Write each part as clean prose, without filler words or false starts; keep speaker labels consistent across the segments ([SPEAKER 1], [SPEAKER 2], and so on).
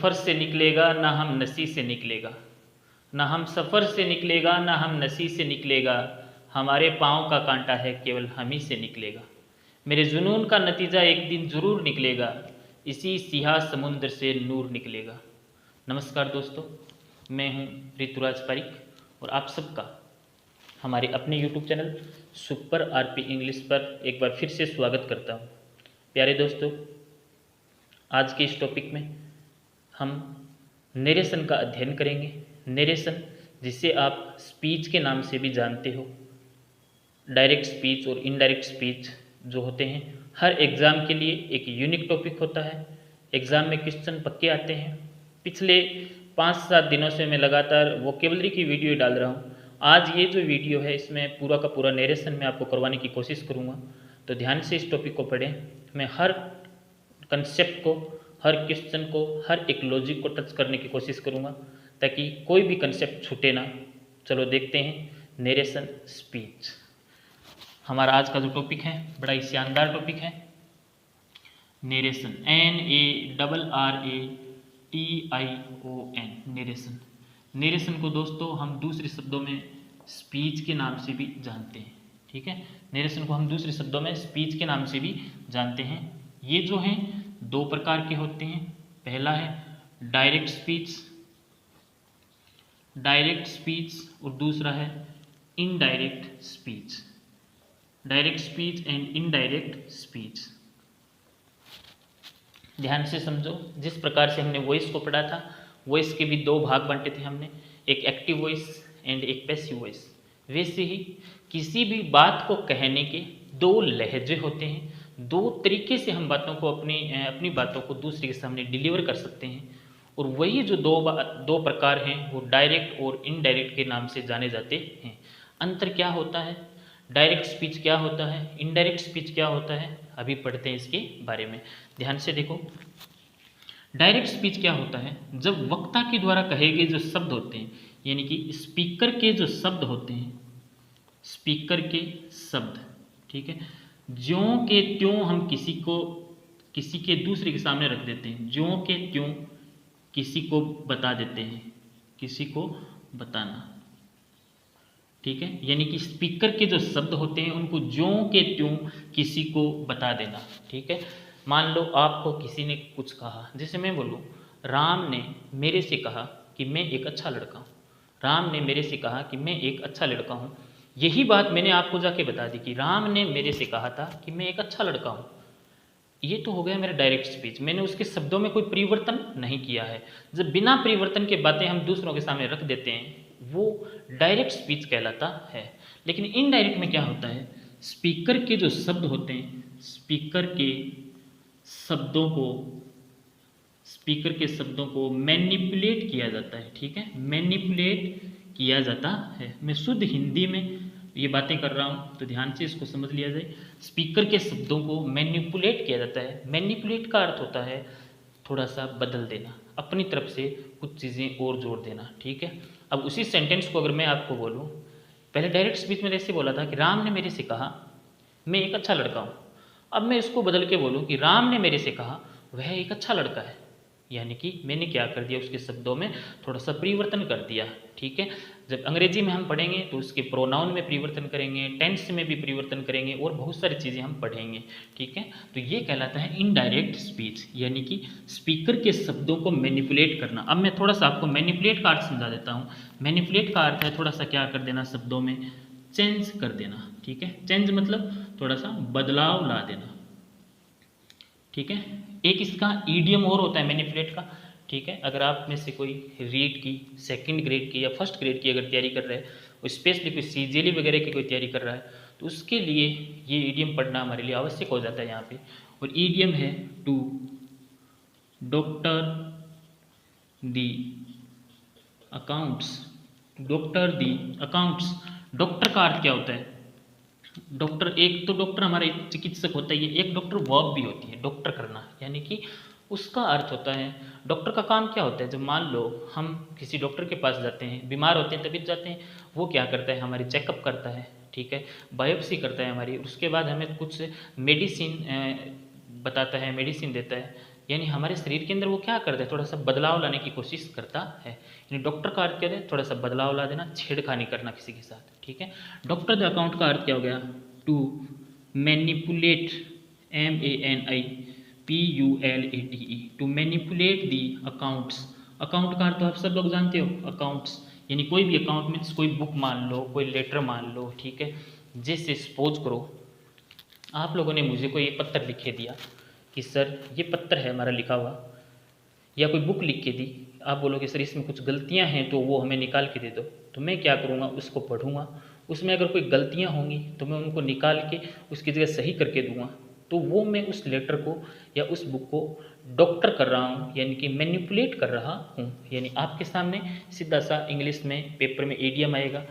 [SPEAKER 1] सफ़र से निकलेगा ना हम नसी से निकलेगा, ना हम सफ़र से निकलेगा ना हम नसी से निकलेगा, हमारे पाँव का कांटा है केवल हम ही से निकलेगा। मेरे जुनून का नतीजा एक दिन ज़रूर निकलेगा, इसी सियाह समुद्र से नूर निकलेगा। नमस्कार दोस्तों, मैं हूं ऋतुराज पारिक और आप सबका हमारे अपने YouTube channel super RP English पर एक बार फिर से स्वागत करता हूं। प्यारे दोस्तों, आज के इस टॉपिक में हम नरेशन का अध्ययन करेंगे। नरेशन, जिसे आप स्पीच के नाम से भी जानते हो। डायरेक्ट स्पीच और इनडायरेक्ट स्पीच जो होते हैं, हर एग्ज़ाम के लिए एक यूनिक टॉपिक होता है। एग्ज़ाम में क्वेश्चन पक्के आते हैं। पिछले 5-7 दिनों से मैं लगातार वोकेबलरी की वीडियो डाल रहा हूँ। आज ये जो वीडियो है, इसमें पूरा का पूरा नरेशन मैं आपको करवाने की कोशिश करूँगा, तो ध्यान से इस टॉपिक को पढ़ें। मैं हर कंसेप्ट को, हर क्वेश्चन को, हर एक लॉजिक को टच करने की कोशिश करूँगा ताकि कोई भी कंसेप्ट छूटे ना। चलो देखते हैं नरेशन स्पीच। हमारा आज का जो टॉपिक है बड़ा ही शानदार टॉपिक है, नरेशन। NARRATION, narration. नरेशन को दोस्तों हम दूसरे शब्दों में स्पीच के नाम से भी जानते हैं। ठीक है, नरेशन को हम दूसरे शब्दों में स्पीच के नाम से भी जानते हैं। ये जो हैं दो प्रकार के होते हैं। पहला है डायरेक्ट स्पीच, और दूसरा है indirect speech. Direct speech and indirect speech. ध्यान से समझो। जिस प्रकार से हमने वॉइस को पढ़ा था, वॉइस के भी दो भाग बांटे थे हमने, एक एक्टिव वॉइस एंड एक पैसिव वॉइस। वैसे ही किसी भी बात को कहने के दो लहजे होते हैं, दो तरीके से हम बातों को अपनी बातों को दूसरे के सामने डिलीवर कर सकते हैं। और वही जो दो प्रकार हैं वो डायरेक्ट और इनडायरेक्ट के नाम से जाने जाते हैं। अंतर क्या होता है, डायरेक्ट स्पीच क्या होता है, इनडायरेक्ट स्पीच क्या होता है, अभी पढ़ते हैं इसके बारे में। ध्यान से देखो। डायरेक्ट स्पीच क्या होता है, जब वक्ता के द्वारा कहे गए जो शब्द होते हैं, यानी कि स्पीकर के जो शब्द होते हैं, स्पीकर के शब्द, ठीक है, ज्यों के त्यों हम किसी के दूसरे के सामने रख देते हैं। ज्यों के त्यों किसी को बता देते हैं, किसी को बताना। ठीक है, यानी कि स्पीकर के जो शब्द होते हैं उनको ज्यों के त्यों किसी को बता देना। ठीक है, मान लो आपको किसी ने कुछ कहा, जैसे मैं बोलूँ राम ने मेरे से कहा कि मैं एक अच्छा लड़का हूँ। राम ने मेरे से कहा कि मैं एक अच्छा लड़का हूँ। यही बात मैंने आपको जाके बता दी कि राम ने मेरे से कहा था कि मैं एक अच्छा लड़का हूँ। ये तो हो गया मेरा डायरेक्ट स्पीच। मैंने उसके शब्दों में कोई परिवर्तन नहीं किया है। जब बिना परिवर्तन के बातें हम दूसरों के सामने रख देते हैं, वो डायरेक्ट स्पीच कहलाता है। लेकिन इनडायरेक्ट में क्या होता है, स्पीकर के जो शब्द होते हैं, स्पीकर के शब्दों को मैनिपुलेट किया जाता है। ठीक है, मैनिपुलेट किया जाता है। मैं शुद्ध हिंदी में ये बातें कर रहा हूँ, तो ध्यान से इसको समझ लिया जाए। स्पीकर के शब्दों को मैनिपुलेट किया जाता है। मैनिपुलेट का अर्थ होता है थोड़ा सा बदल देना, अपनी तरफ से कुछ चीज़ें और जोड़ देना। ठीक है, अब उसी सेंटेंस को अगर मैं आपको बोलूँ, पहले डायरेक्ट स्पीच में ऐसे बोला था कि राम ने मेरे से कहा मैं एक अच्छा लड़का हूँ। अब मैं इसको बदल के बोलूँ कि राम ने मेरे से कहा वह एक अच्छा लड़का है, यानी कि मैंने क्या कर दिया, उसके शब्दों में थोड़ा सा परिवर्तन कर दिया। ठीक है, जब अंग्रेजी में हम पढ़ेंगे तो उसके प्रोनाउन में परिवर्तन करेंगे, टेंस में भी परिवर्तन करेंगे और बहुत सारी चीज़ें हम पढ़ेंगे। ठीक है, तो ये कहलाता है इनडायरेक्ट स्पीच, यानी कि स्पीकर के शब्दों को मैनिपुलेट करना। अब मैं थोड़ा सा आपको मैनिपुलेट का अर्थ समझा देता हूँ। मैनिपुलेट का अर्थ है थोड़ा सा क्या कर देना, शब्दों में चेंज कर देना। ठीक है, चेंज मतलब थोड़ा सा बदलाव ला देना। ठीक है, एक इसका ईडियम और होता है मैनिपुलेट का। ठीक है, अगर आप में से कोई रीट की, सेकंड ग्रेड की या फर्स्ट ग्रेड की अगर तैयारी कर रहा है, और स्पेशली कोई CGL वगैरह की कोई तैयारी कर रहा है, तो उसके लिए ये ईडियम पढ़ना हमारे लिए आवश्यक हो जाता है यहाँ पे। और ईडियम है to doctor the accounts. Doctor the accounts, doctor का अर्थ क्या होता है, डॉक्टर, एक तो डॉक्टर हमारे चिकित्सक होता है, एक डॉक्टर वर्ब भी होती है, डॉक्टर करना, यानी कि उसका अर्थ होता है डॉक्टर का काम क्या होता है। जब मान लो हम किसी डॉक्टर के पास जाते हैं, बीमार होते हैं तभी जाते हैं, वो क्या करता है, हमारी चेकअप करता है। ठीक है, बायोप्सी करता है हमारी, उसके बाद हमें कुछ मेडिसिन बताता है, मेडिसिन देता है, यानी हमारे शरीर के अंदर वो क्या करता है, थोड़ा सा बदलाव लाने की कोशिश करता है। यानी डॉक्टर का अर्थ क्या है, थोड़ा सा बदलाव ला देना, छेड़खानी करना किसी के साथ, ठीक है। डॉक्टर द अकाउंट का अर्थ क्या हो गया, to manipulate, MANIPULATE, to manipulate the accounts. Account का अर्थ तो आप सब लोग जानते हो, अकाउंट्स यानी कोई भी अकाउंट मीन्स कोई बुक मान लो, कोई लेटर मान लो, ठीक है। जैसे सपोज करो आप लोगों ने मुझे कोई पत्र लिख के दिया कि सर ये पत्र है हमारा लिखा हुआ, या कोई बुक लिख के दी, आप बोलोगे सर इसमें कुछ गलतियां हैं तो वो हमें निकाल के दे दो। तो मैं क्या करूँगा, उसको पढ़ूंगा, उसमें अगर कोई गलतियां होंगी तो मैं उनको निकाल के उसकी जगह सही करके दूंगा। तो वो मैं उस लेटर को या उस बुक को डॉक्टर कर रहा हूँ, यानी कि मैनिपुलेट कर रहा हूँ। यानी आपके सामने सीधा सा इंग्लिश में पेपर में ईडियम आएगा,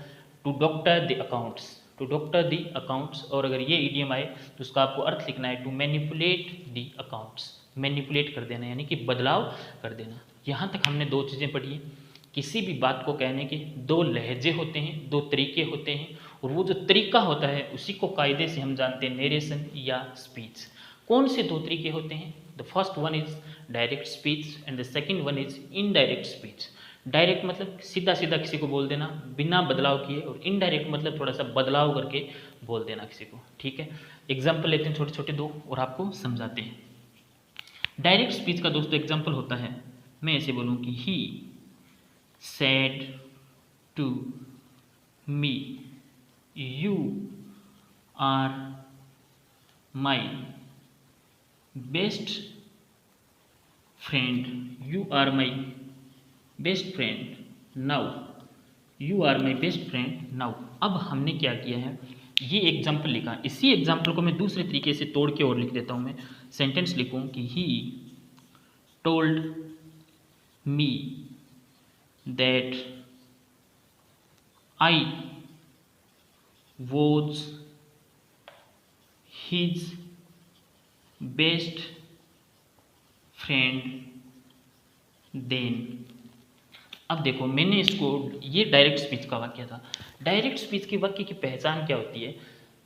[SPEAKER 1] to doctor the accounts, to doctor the accounts. और अगर ये ईडियम आए तो उसका आपको अर्थ लिखना है, to manipulate the accounts, manipulate कर देना यानी कि बदलाव कर देना। यहाँ तक हमने दो चीज़ें पढ़ी हैं। किसी भी बात को कहने के दो लहजे होते हैं, दो तरीके होते हैं, और वो जो तरीका होता है उसी को कायदे से हम जानते हैं नरेशन या स्पीच। कौन से दो तरीके होते हैं, the first one is direct speech and the second one is indirect speech. Direct मतलब सीधा सीधा किसी को बोल देना बिना बदलाव किए, और इनडायरेक्ट मतलब थोड़ा सा बदलाव करके बोल देना किसी को, ठीक है। एग्जाम्पल लेते हैं छोटे छोटे दो और आपको समझाते हैं। डायरेक्ट स्पीच का दोस्तों एग्जाम्पल होता है, मैं ऐसे बोलूँ कि he said to me you are my best friend, you are my best friend now, you are my best friend now. अब हमने क्या किया है, ये एग्जाम्पल लिखा, इसी एग्जाम्पल को मैं दूसरे तरीके से तोड़ के और लिख देता हूँ। मैं सेंटेंस लिखूँ कि he told me that I was his best friend then. अब देखो मैंने इसको, ये डायरेक्ट स्पीच का वाक्य था। डायरेक्ट स्पीच के वाक्य की पहचान क्या होती है,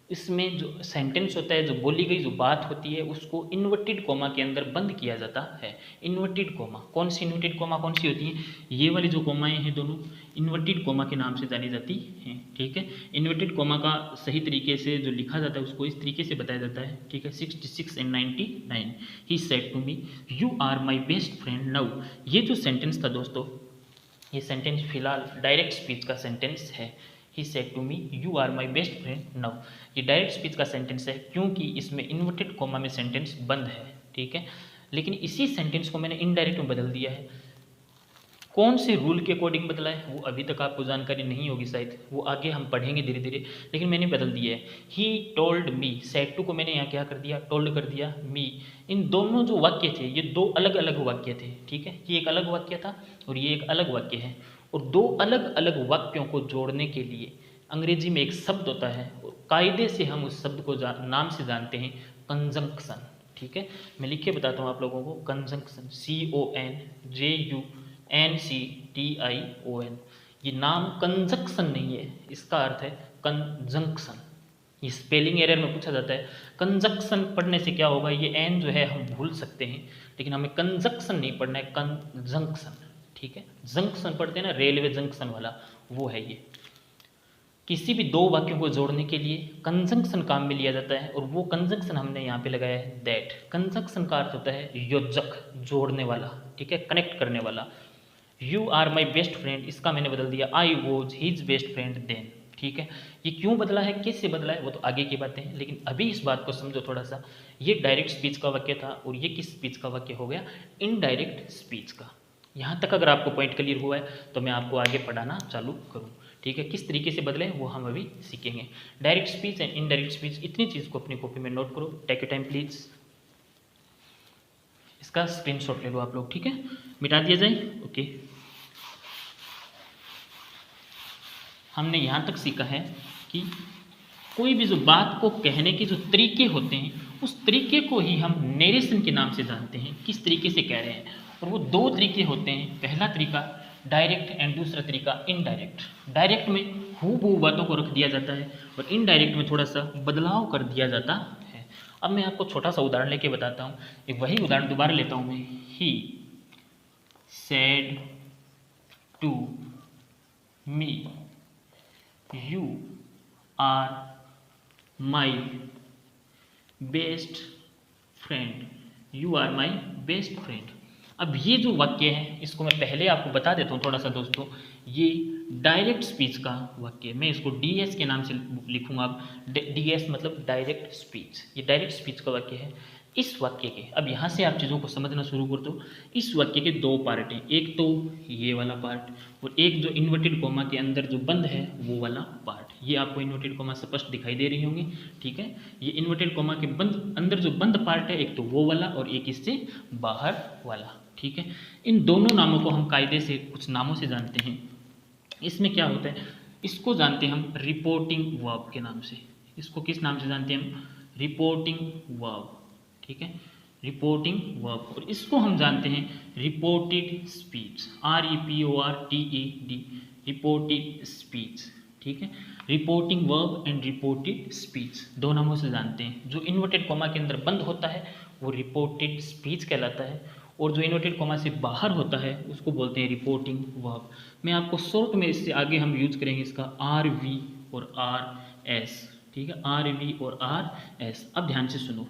[SPEAKER 1] इसमें जो सेंटेंस होता है, जो बोली गई जो बात होती है, उसको इन्वर्टेड कोमा के अंदर बंद किया जाता है। इन्वर्टेड कोमा, कौन सी इन्वर्टेड कोमा कौन सी होती है, ये वाली जो कोमाएं हैं दोनों इन्वर्टेड कोमा के नाम से जानी जाती हैं, ठीक है। इन्वर्टेड कोमा का सही तरीके से जो लिखा जाता है उसको इस तरीके से बताया जाता है, ठीक है। 66 and 99, he said to me you are my best friend now. ये जो सेंटेंस था दोस्तों, ये सेंटेंस फिलहाल डायरेक्ट स्पीच का सेंटेंस है। He said to me you are my best friend now, ये डायरेक्ट स्पीच का सेंटेंस है क्योंकि इसमें इन्वर्टेड कोमा में सेंटेंस बंद है, ठीक है। लेकिन इसी सेंटेंस को मैंने इनडायरेक्ट में बदल दिया है। कौन से रूल के अकॉर्डिंग बदला है वो अभी तक आपको जानकारी नहीं होगी शायद, वो आगे हम पढ़ेंगे धीरे धीरे, लेकिन मैंने बदल दिया है। He told me, said to को मैंने यहाँ क्या कर दिया, टोल्ड कर दिया मी। इन दोनों जो वाक्य थे ये दो अलग अलग वाक्य थे, ठीक है। ये एक अलग वाक्य था और ये एक अलग वाक्य है, और दो अलग अलग वाक्यों को जोड़ने के लिए अंग्रेजी में एक शब्द होता है, और कायदे से हम उस शब्द को नाम से जानते हैं कंजंक्शन, ठीक है। मैं लिख के बताता हूँ आप लोगों को, कंजंक्शन, CONJUNCTION। ये नाम कंजंक्शन नहीं है, इसका अर्थ है कंजंक्शन। ये स्पेलिंग एरर में पूछा जाता है। कंजंक्शन पढ़ने से क्या होगा, ये एन जो है हम भूल सकते हैं, लेकिन हमें कंजंक्शन नहीं पढ़ना है, कंजंक्शन, ठीक है। जंक्शन पढ़ते हैं ना, रेलवे जंक्शन वाला, वो है ये। किसी भी दो वाक्यों को जोड़ने के लिए कंजंक्शन काम में लिया जाता है, और वो कंजंक्शन हमने यहाँ पे लगाया है दैट। कंजंक्शन का अर्थ होता है योजक, जोड़ने वाला, ठीक है, कनेक्ट करने वाला। You are my best friend, इसका मैंने बदल दिया I was his best friend then, ठीक है। ये क्यों बदला है, कैसे बदला है, वो तो आगे की बातें हैं, लेकिन अभी इस बात को समझो थोड़ा सा। ये डायरेक्ट स्पीच का वाक्य था और ये किस स्पीच का वाक्य हो गया, इनडायरेक्ट स्पीच का। यहाँ तक अगर आपको पॉइंट क्लियर हुआ है तो मैं आपको आगे पढ़ाना चालू करूँ, ठीक है। किस तरीके से बदले वो हम अभी सीखेंगे। Direct speech and indirect speech, इतनी चीज़ को अपनी कॉपी में नोट करो। टेक योर टाइम प्लीज, इसका स्क्रीनशॉट ले लो आप लोग, ठीक है। मिटा दिया जाए, ओके। हमने यहाँ तक सीखा है कि कोई भी जो बात को कहने के जो तरीके होते हैं, उस तरीके को ही हम नरेशन के नाम से जानते हैं, किस तरीके से कह रहे हैं। और वो दो तरीके होते हैं, पहला तरीका डायरेक्ट एंड दूसरा तरीका इनडायरेक्ट। डायरेक्ट में हूबहू बातों को रख दिया जाता है और इनडायरेक्ट में थोड़ा सा बदलाव कर दिया जाता है। अब मैं आपको छोटा सा उदाहरण लेके बताता हूँ। एक वही उदाहरण दोबारा लेता हूँ मैं। He said to me you are my best friend, you are my best friend. अब ये जो वाक्य है इसको मैं पहले आपको बता देता हूँ थोड़ा सा दोस्तों। ये डायरेक्ट स्पीच का वाक्य है, मैं इसको डीएस के नाम से लिखूंगा। अब डीएस मतलब डायरेक्ट स्पीच, ये डायरेक्ट स्पीच का वाक्य है। इस वाक्य के, अब यहाँ से आप चीज़ों को समझना शुरू कर दो। इस वाक्य के दो पार्ट हैं, एक तो ये वाला पार्ट और एक जो इन्वर्टेड कोमा के अंदर जो बंद है वो वाला पार्ट। ये आपको इन्वर्टेड कोमा स्पष्ट दिखाई दे रही होंगी, ठीक है। ये इन्वर्टेड कोमा के बंद अंदर जो बंद पार्ट है, एक तो वो वाला और एक इससे बाहर वाला, ठीक है। इन दोनों नामों को हम कायदे से कुछ नामों से जानते हैं। इसमें क्या होता है, इसको जानते हैं हम रिपोर्टिंग वर्ब के नाम से। इसको किस नाम से जानते हैं हम? रिपोर्टिंग वर्ब, ठीक है, रिपोर्टिंग वर्ब। और इसको हम जानते हैं reported speech, REPORTED, reported speech, ठीक है। Reporting verb and reported speech दो नामों से जानते हैं। जो इन्वर्टेड कॉमा के अंदर बंद होता है वो रिपोर्टेड स्पीच कहलाता है, और जो इन्वर्टेड कॉमा से बाहर होता है उसको बोलते हैं रिपोर्टिंग वर्ब। मैं आपको शॉर्ट में इससे आगे हम यूज करेंगे इसका RV और RS, ठीक है, RV और RS। अब ध्यान से सुनो,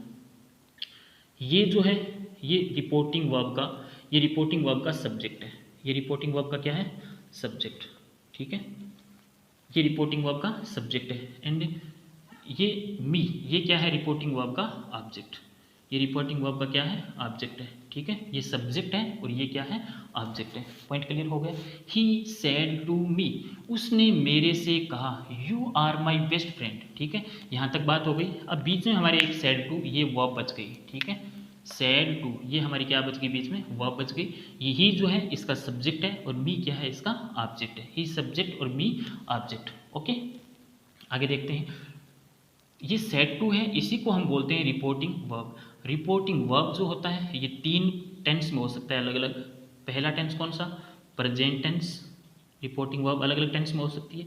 [SPEAKER 1] ये जो है ये रिपोर्टिंग वर्ब का सब्जेक्ट है। ये रिपोर्टिंग वर्ब का क्या है? सब्जेक्ट, ठीक है। ये रिपोर्टिंग वर्ब का सब्जेक्ट है। एंड ये मी, ये क्या है? रिपोर्टिंग वर्ब का ऑब्जेक्ट। ये रिपोर्टिंग वर्ब का क्या है? ऑब्जेक्ट है, ठीक है। ये सब्जेक्ट है और ये क्या है? ऑब्जेक्ट है। पॉइंट क्लियर हो गया? ही सेड टू मी, उसने मेरे से कहा, you are my best friend, ठीक है। यहाँ तक बात हो गई। अब बीच में हमारे एक सेड टू, ये वर्ब बच गई, ठीक है। सेड टू, ये हमारी क्या बच गई? बीच में वर्ब बच गई। यही जो है इसका सब्जेक्ट है और मी क्या है? इसका ऑब्जेक्ट है। ही सब्जेक्ट और मी ऑब्जेक्ट। ओके, आगे देखते हैं। ये सेड टू है, इसी को हम बोलते हैं रिपोर्टिंग वर्ब। रिपोर्टिंग वर्ब जो होता है ये 3 टेंस में हो सकता है अलग अलग। पहला टेंस कौन सा? Present tense. रिपोर्टिंग वर्ब अलग अलग टेंस में हो सकती है,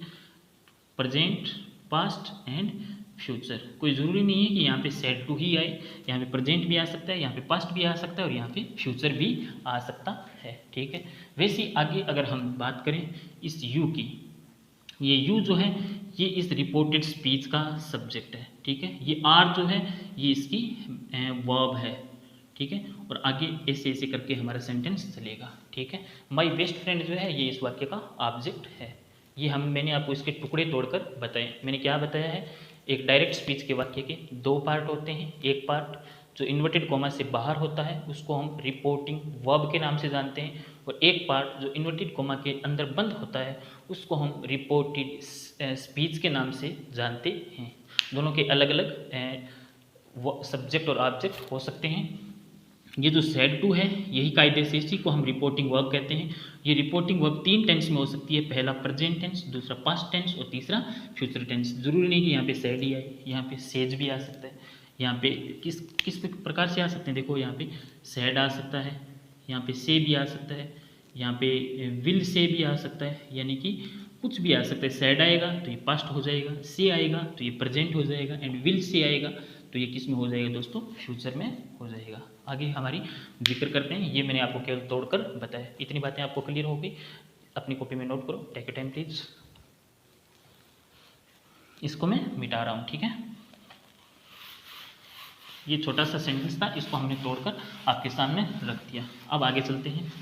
[SPEAKER 1] प्रेजेंट, पास्ट एंड फ्यूचर। कोई ज़रूरी नहीं है कि यहाँ पे सेड टू ही आए, यहाँ पे प्रेजेंट भी आ सकता है, यहाँ पे पास्ट भी आ सकता है और यहाँ पे फ्यूचर भी आ सकता है, ठीक है। वैसे आगे अगर हम बात करें इस यू की, ये यू जो है ये इस रिपोर्टेड स्पीच का सब्जेक्ट है, ठीक है। ये आर जो है ये इसकी वर्ब है, ठीक है। और आगे ऐसे ऐसे करके हमारा सेंटेंस चलेगा, ठीक है। माई बेस्ट फ्रेंड जो है ये इस वाक्य का ऑब्जेक्ट है। ये मैंने आपको इसके टुकड़े तोड़कर बताए। मैंने क्या बताया है? एक डायरेक्ट स्पीच के वाक्य के 2 पार्ट होते हैं। एक पार्ट जो इन्वर्टेड कॉमा से बाहर होता है उसको हम रिपोर्टिंग वर्ब के नाम से जानते हैं, और एक पार्ट जो इन्वर्टेड कॉमा के अंदर बंद होता है उसको हम रिपोर्टेड स्पीच के नाम से जानते हैं। दोनों के अलग अलग सब्जेक्ट और ऑब्जेक्ट हो सकते हैं। ये जो सेड टू है यही कायदे से इसी को हम रिपोर्टिंग वर्ब कहते हैं। ये रिपोर्टिंग वर्ब 3 टेंस में हो सकती है, पहला प्रेजेंट टेंस, दूसरा पास्ट टेंस और तीसरा फ्यूचर टेंस। जरूरी नहीं कि यहाँ पे सेड ही आए, यहाँ पे सेज भी आ सकता है। यहाँ पे किस प्रकार से आ सकते हैं? देखो यहाँ पे सेड आ सकता है, यहाँ पे से भी आ सकता है, यहाँ पे विल से भी आ सकता है, यानी कि कुछ भी आ सकता है। सेड आएगा तो ये पास्ट हो जाएगा, से आएगा तो ये प्रेजेंट हो जाएगा, एंड विल से आएगा तो ये किस में हो जाएगा दोस्तों? फ्यूचर में हो जाएगा। आगे हमारी जिक्र करते हैं। ये मैंने आपको केवल तोड़कर बताया। इतनी बातें आपको क्लियर हो गई? अपनी कॉपी में नोट करो, टेक ए टाइम प्लीज। इसको मैं मिटा रहा हूँ, ठीक है। ये छोटा सा सेंटेंस था, इसको हमने तोड़कर आपके सामने रख दिया। अब आगे चलते हैं।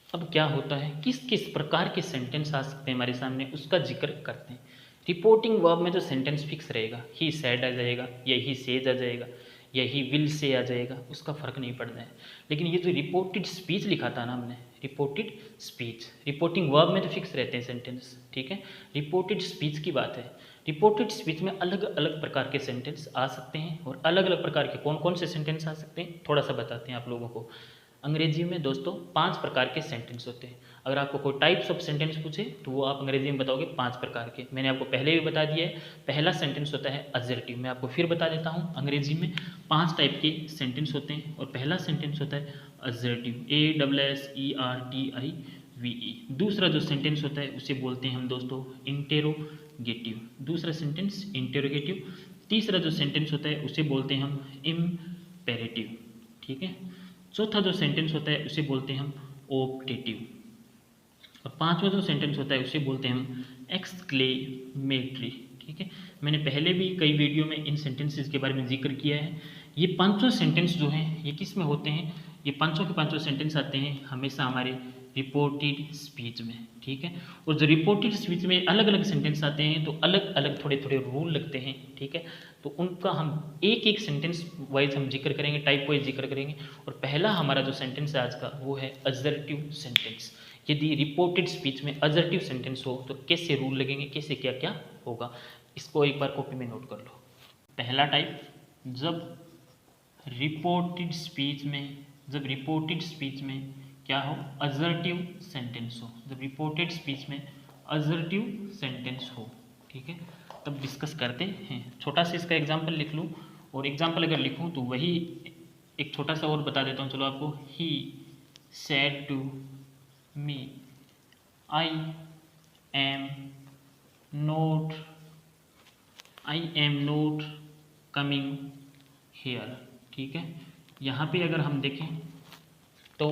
[SPEAKER 1] अब क्या होता है, किस किस प्रकार के सेंटेंस आ सकते हैं हमारे सामने, उसका जिक्र करते हैं। रिपोर्टिंग वर्ब में जो सेंटेंस फिक्स रहेगा, ही सेड आ जाएगा या ही सेज आ जाएगा या ही विल से आ जाएगा, उसका फर्क नहीं पड़ता है। लेकिन ये जो रिपोर्टेड स्पीच लिखा था ना हमने, रिपोर्टेड स्पीच, रिपोर्टिंग वर्ब में तो फिक्स रहते हैं सेंटेंस, ठीक है। रिपोर्टेड स्पीच की बात है। रिपोर्टेड स्पीच में अलग अलग प्रकार के सेंटेंस आ सकते हैं, और अलग अलग प्रकार के कौन कौन से सेंटेंस आ सकते हैं थोड़ा सा बताते हैं आप लोगों को। अंग्रेजी में दोस्तों 5 प्रकार के सेंटेंस होते हैं। अगर आपको कोई टाइप्स ऑफ सेंटेंस पूछे तो वो आप अंग्रेजी में बताओगे 5 प्रकार के। मैंने आपको पहले भी बता दिया है। पहला सेंटेंस होता है असर्टिव। मैं आपको फिर बता देता हूँ, अंग्रेजी में 5 टाइप के सेंटेंस होते हैं, और पहला सेंटेंस होता है असर्टिव, ASSERTIV, वी। दूसरा जो सेंटेंस होता है उसे बोलते हैं हम दोस्तों इंटेरोगेटिव। दूसरा सेंटेंस इंटेरोगेटिव। तीसरा जो सेंटेंस होता है उसे बोलते हैं हम इम्पेरेटिव, ठीक है। चौथा जो सेंटेंस होता है उसे बोलते हैं हम ऑप्टेटिव। और पांचवा जो सेंटेंस होता है उसे बोलते हैं हम एक्सक्लेमेटरी, ठीक है। मैंने पहले भी कई वीडियो में इन सेंटेंसेस के बारे में जिक्र किया है। ये पांचों सेंटेंस जो हैं ये किस में होते हैं, ये पांचों के पांचों सेंटेंस आते हैं हमेशा हमारे रिपोर्टेड स्पीच में, ठीक है। और जो रिपोर्टेड स्पीच में अलग अलग सेंटेंस आते हैं तो अलग अलग थोड़े थोड़े रूल लगते हैं, ठीक है। तो उनका हम एक एक सेंटेंस वाइज हम जिक्र करेंगे, टाइप वाइज जिक्र करेंगे। और पहला हमारा जो सेंटेंस है आज का वो है असर्टिव सेंटेंस। यदि रिपोर्टेड स्पीच में असर्टिव सेंटेंस हो तो कैसे रूल लगेंगे, कैसे क्या क्या होगा, इसको एक बार कॉपी में नोट कर लो। पहला टाइप, जब रिपोर्टेड स्पीच में क्या हो, असर्टिव सेंटेंस हो। जब रिपोर्टेड स्पीच में असर्टिव सेंटेंस हो, ठीक है, तब डिस्कस करते हैं। छोटा सा इसका एग्जाम्पल लिख लूँ, और एग्जाम्पल अगर लिखूँ तो वही एक छोटा सा और बता देता हूँ चलो आपको। He said to me I am not coming here, ठीक है। यहाँ पे अगर हम देखें तो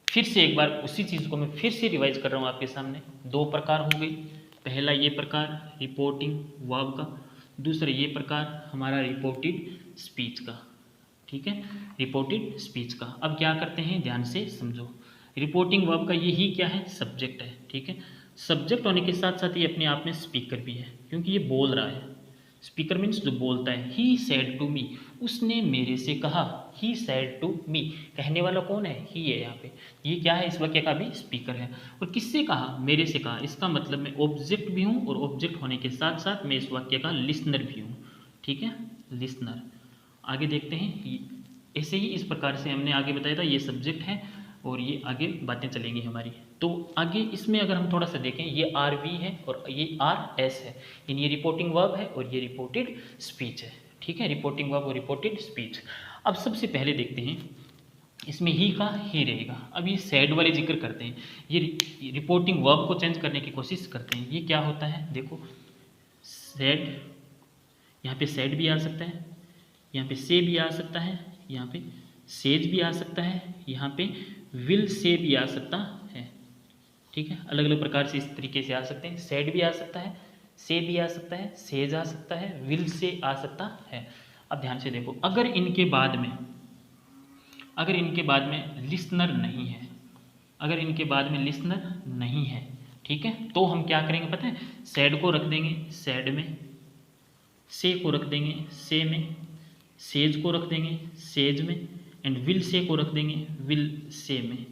[SPEAKER 1] फिर से एक बार उसी चीज़ को मैं फिर से रिवाइज कर रहा हूँ आपके सामने। दो प्रकार हो गई, पहला ये प्रकार रिपोर्टिंग वर्ब का, दूसरा ये प्रकार हमारा रिपोर्टेड स्पीच का, ठीक है, रिपोर्टेड स्पीच का। अब क्या करते हैं ध्यान से समझो। रिपोर्टिंग वर्ब का यही क्या है, सब्जेक्ट है, ठीक है। सब्जेक्ट होने के साथ साथ ये अपने आप में स्पीकर भी है, क्योंकि ये बोल रहा है। स्पीकर मीन्स जो बोलता है। ही सेड टू मी, उसने मेरे से कहा। ही सेड टू मी, कहने वाला कौन है, ही है यहाँ पे। ये क्या है, इस वाक्य का भी स्पीकर है। और किससे कहा, मेरे से कहा। इसका मतलब मैं ऑब्जेक्ट भी हूँ, और ऑब्जेक्ट होने के साथ साथ मैं इस वाक्य का लिसनर भी हूँ, ठीक है, लिसनर। आगे देखते हैं। ऐसे ही इस प्रकार से हमने आगे बताया था, ये सब्जेक्ट है और ये आगे बातें चलेंगी हमारी। तो आगे इसमें अगर हम थोड़ा सा देखें, ये आर वी है और ये आर एस है, यानी ये रिपोर्टिंग वर्ब है और ये रिपोर्टेड स्पीच है, ठीक है, रिपोर्टिंग वर्ब और रिपोर्टेड स्पीच। अब सबसे पहले देखते हैं, इसमें ही का ही रहेगा। अब ये सैड वाले जिक्र करते हैं, ये रिपोर्टिंग वर्ब को चेंज करने की कोशिश करते हैं। ये क्या होता है, देखो सैड, यहाँ पे सैड भी आ सकता है, यहाँ पे से भी आ सकता है, यहाँ पे सेज भी आ सकता है, यहाँ पे विल से भी आ सकता है, ठीक है। अलग अलग प्रकार से इस तरीके से आ सकते हैं। सैड भी आ सकता है, से भी आ सकता है, सेज आ सकता है, विल से आ सकता है। अब ध्यान से देखो, अगर इनके बाद में लिसनर नहीं है, अगर इनके बाद में लिसनर नहीं है, ठीक है, तो हम क्या करेंगे पता है, सैड को रख देंगे सैड में, से को रख देंगे से में, सेज को रख देंगे सेज में, एंड विल से को रख देंगे विल से में,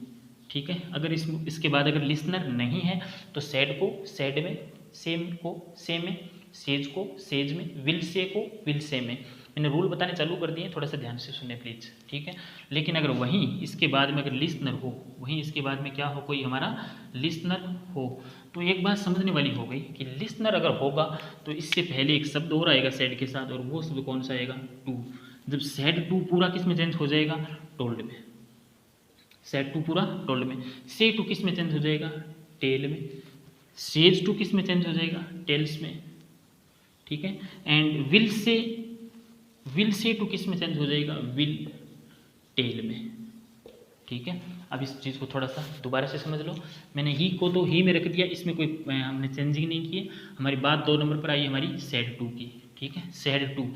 [SPEAKER 1] ठीक है। अगर इसके बाद अगर लिसनर नहीं है तो सैड को सैड में, सेम को से में, सेज को सेज में, विल से को विल से में। मैंने रूल बताने चालू कर दिए, थोड़ा सा ध्यान से सुने प्लीज, ठीक है। लेकिन अगर वहीं इसके बाद में अगर लिसनर हो, वहीं इसके बाद में क्या हो, कोई हमारा लिसनर हो, तो एक बात समझने वाली हो गई कि लिसनर अगर होगा तो इससे पहले एक शब्द और आएगा सैड के साथ, और वो शब्द कौन सा आएगा, टू। जब सैड टू पूरा किस में चेंज हो जाएगा, टोल्ड में। सैड टू पूरा टोल्ड में। से टू किस में चेंज हो जाएगा, टेल में। सेज टू किस में चेंज हो जाएगा, टेल्स में, ठीक है। एंड विल से टू किस में चेंज हो जाएगा, विल टेल में, ठीक है। अब इस चीज़ को थोड़ा सा दोबारा से समझ लो। मैंने ही को तो ही में रख दिया, इसमें कोई हमने चेंजिंग नहीं किए। हमारी बात 2 नंबर पर आई हमारी सैड टू की, ठीक है, सैड टू।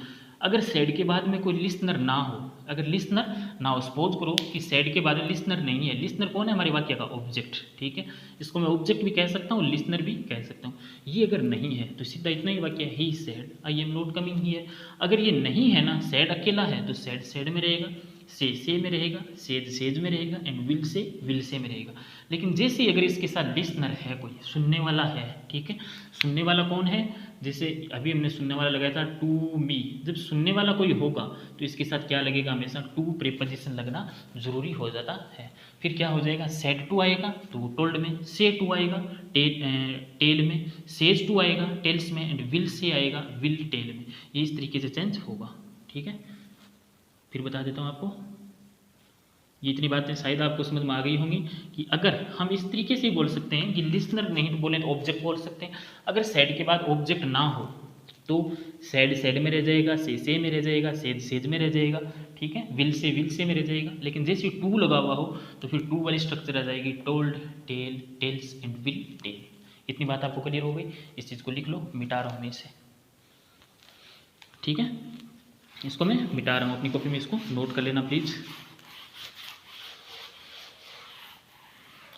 [SPEAKER 1] अगर सैड के बाद में कोई लिसनर ना हो, अगर लिसनर ना हो, सपोज करो कि सैड के बाद में लिसनर नहीं है। लिसनर कौन है, हमारे वाक्य का ऑब्जेक्ट, ठीक है। इसको मैं ऑब्जेक्ट भी कह सकता हूँ, लिसनर भी कह सकता हूँ। ये अगर नहीं है तो सीधा इतना ही वाक्य, he said I am not coming here. अगर ये नहीं है ना, सैड अकेला है, तो सैड सैड में रहेगा, से में रहेगा, सेज सेज में रहेगा, एंड विल से में रहेगा। लेकिन जैसे ही अगर इसके साथ लिसनर है, कोई सुनने वाला है, ठीक है, सुनने वाला कौन है, जैसे अभी हमने सुनने वाला लगाया था टू मी। जब सुनने वाला कोई होगा तो इसके साथ क्या लगेगा, हमेशा टू प्रीपोजिशन लगना जरूरी हो जाता है। फिर क्या हो जाएगा, सेड टू आएगा तो टोल्ड में, से टू आएगा टेल में, सेज टू आएगा टेल्स में, एंड विल से आएगा विल टेल में। ये इस तरीके से चेंज होगा, ठीक है। फिर बता देता हूँ आपको, ये इतनी बातें शायद आपको समझ में आ गई होंगी कि अगर हम इस तरीके से बोल सकते हैं कि लिसनर नहीं तो बोलें तो ऑब्जेक्ट बोल सकते हैं। अगर सैड के बाद ऑब्जेक्ट ना हो तो सैड सैड में रह जाएगा, से में रह जाएगा, सेज सेज में रह जाएगा, ठीक है, विल से में रह जाएगा। लेकिन जैसे टू लगा हुआ हो तो फिर टू वाली स्ट्रक्चर आ जाएगी, told, tell, tells and will tell. इतनी बात आपको क्लियर हो गई। इस चीज़ को लिख लो, मिटा रहा हूँ मैं इसे, ठीक है, इसको मैं मिटा रहा हूँ अपनी कॉपी में, इसको नोट कर लेना प्लीज़।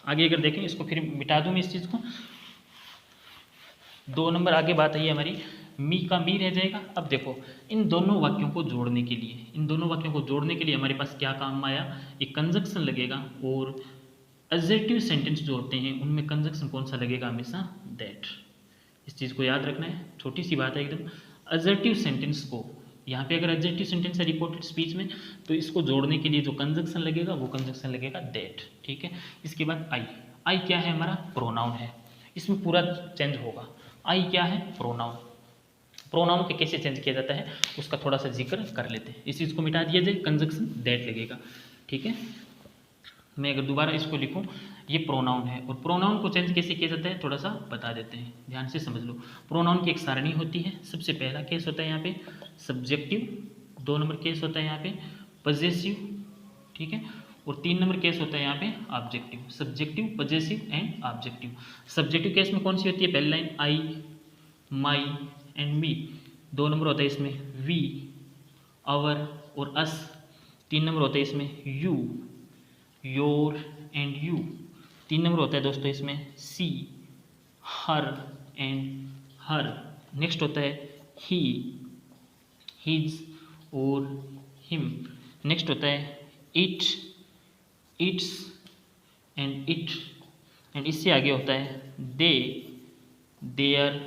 [SPEAKER 1] आगे अगर देखें इसको फिर मिटा दूँ मैं इस चीज़ को। 2 नंबर आगे बात आई है हमारी, मी का मी रह जाएगा। अब देखो इन दोनों वाक्यों को जोड़ने के लिए, हमारे पास क्या काम आया, एक कंजक्शन लगेगा। और एडजेक्टिव सेंटेंस जो होते हैं उनमें कंजक्शन कौन सा लगेगा, हमेशा दैट। इस चीज़ को याद रखना है, छोटी सी बात है एकदम। एडजेक्टिव सेंटेंस को यहाँ पे अगर एडजेक्टिव सेंटेंस है रिपोर्टेड स्पीच में, तो इसको जोड़ने के लिए जो कंजक्शन लगेगा वो कंजक्शन लगेगा दैट, ठीक है। इसके बाद आई क्या है, हमारा प्रोनाउन है, इसमें पूरा चेंज होगा। आई क्या है, प्रोनाउन के कैसे चेंज किया जाता है उसका थोड़ा सा जिक्र कर लेते हैं। इस चीज़ को मिटा दिया जाए, कंजक्शन दैट लगेगा, ठीक है। मैं अगर दोबारा इसको लिखूं, ये प्रोनाउन है और प्रोनाउन को चेंज कैसे किया जाता है थोड़ा सा बता देते हैं, ध्यान से समझ लो। प्रोनाउन की एक सारणी होती है। सबसे पहला केस होता है यहाँ पे सब्जेक्टिव, 2 नंबर केस होता है यहाँ पे पजेसिव, ठीक है, और 3 नंबर केस होता है यहाँ पे objective. Subjective, possessive and objective. Subjective case में कौन सी होती है, पहली line I, my and me. 2 number होता है इसमें वी, आवर और अस। 3 नंबर होता है इसमें you, your and you. 3 number होता है दोस्तों इसमें सी, हर एंड हर। नेक्स्ट होता है ही, हिज और हिम। नेक्स्ट होता है it, its and it. And इससे आगे होता है they, their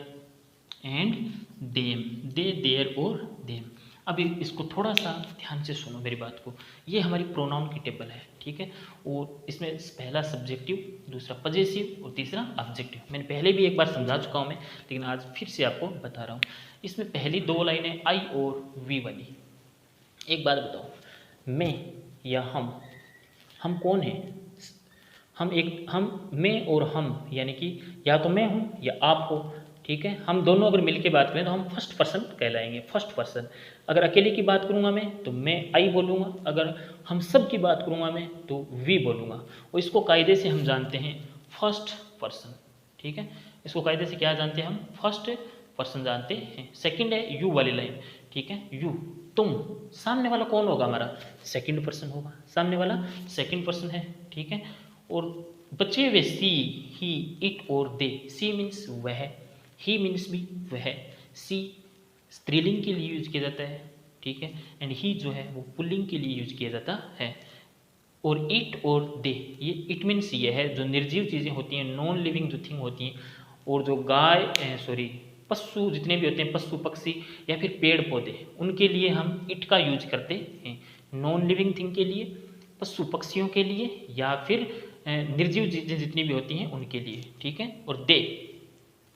[SPEAKER 1] and them, they, their और देम। अब इसको थोड़ा सा ध्यान से सुनो मेरी बात को। ये हमारी प्रोनाउन की टेबल है, ठीक है, और इसमें पहला सब्जेक्टिव, दूसरा पजेसिव और तीसरा ऑब्जेक्टिव। मैंने पहले भी एक बार समझा चुका हूँ मैं, लेकिन आज फिर से आपको बता रहा हूँ। इसमें पहली 2 लाइनें आई और वी वाली। एक बात बताओ, मैं या हम कौन है, हम मैं और हम, यानी कि या तो मैं हूँ या आप हो, ठीक है। हम दोनों अगर मिलके बात करें तो हम फर्स्ट पर्सन कहलाएंगे, फर्स्ट पर्सन। अगर अकेले की बात करूँगा मैं तो मैं आई बोलूँगा, अगर हम सब की बात करूँगा मैं तो वी बोलूँगा। और इसको कायदे से हम जानते हैं फर्स्ट पर्सन, ठीक है। इसको कायदे से क्या जानते हैं हम, फर्स्ट पर्सन जानते हैं। सेकंड है यू वाली लाइन, ठीक है, यू, तुम। सामने वाला कौन होगा, हमारा सेकंड पर्सन होगा, सामने वाला सेकंड पर्सन है, ठीक है। और बचे हुए सी, ही, इट और दे। सी मीन्स वह, ही मीन्स भी वह। सी स्त्रीलिंग के लिए यूज किया जाता है, ठीक है, एंड ही जो है वो पुल्लिंग के लिए यूज किया जाता है। और इट और दे, ये इट मीन्स ये है जो निर्जीव चीज़ें होती हैं, नॉन लिविंग जो थिंग होती हैं, और जो पशु जितने भी होते हैं, पशु पक्षी या फिर पेड़ पौधे, उनके लिए हम इट का यूज करते हैं। नॉन लिविंग थिंग के लिए, पशु पक्षियों के लिए, या फिर निर्जीव चीज़ें जितनी भी होती हैं उनके लिए, ठीक है। और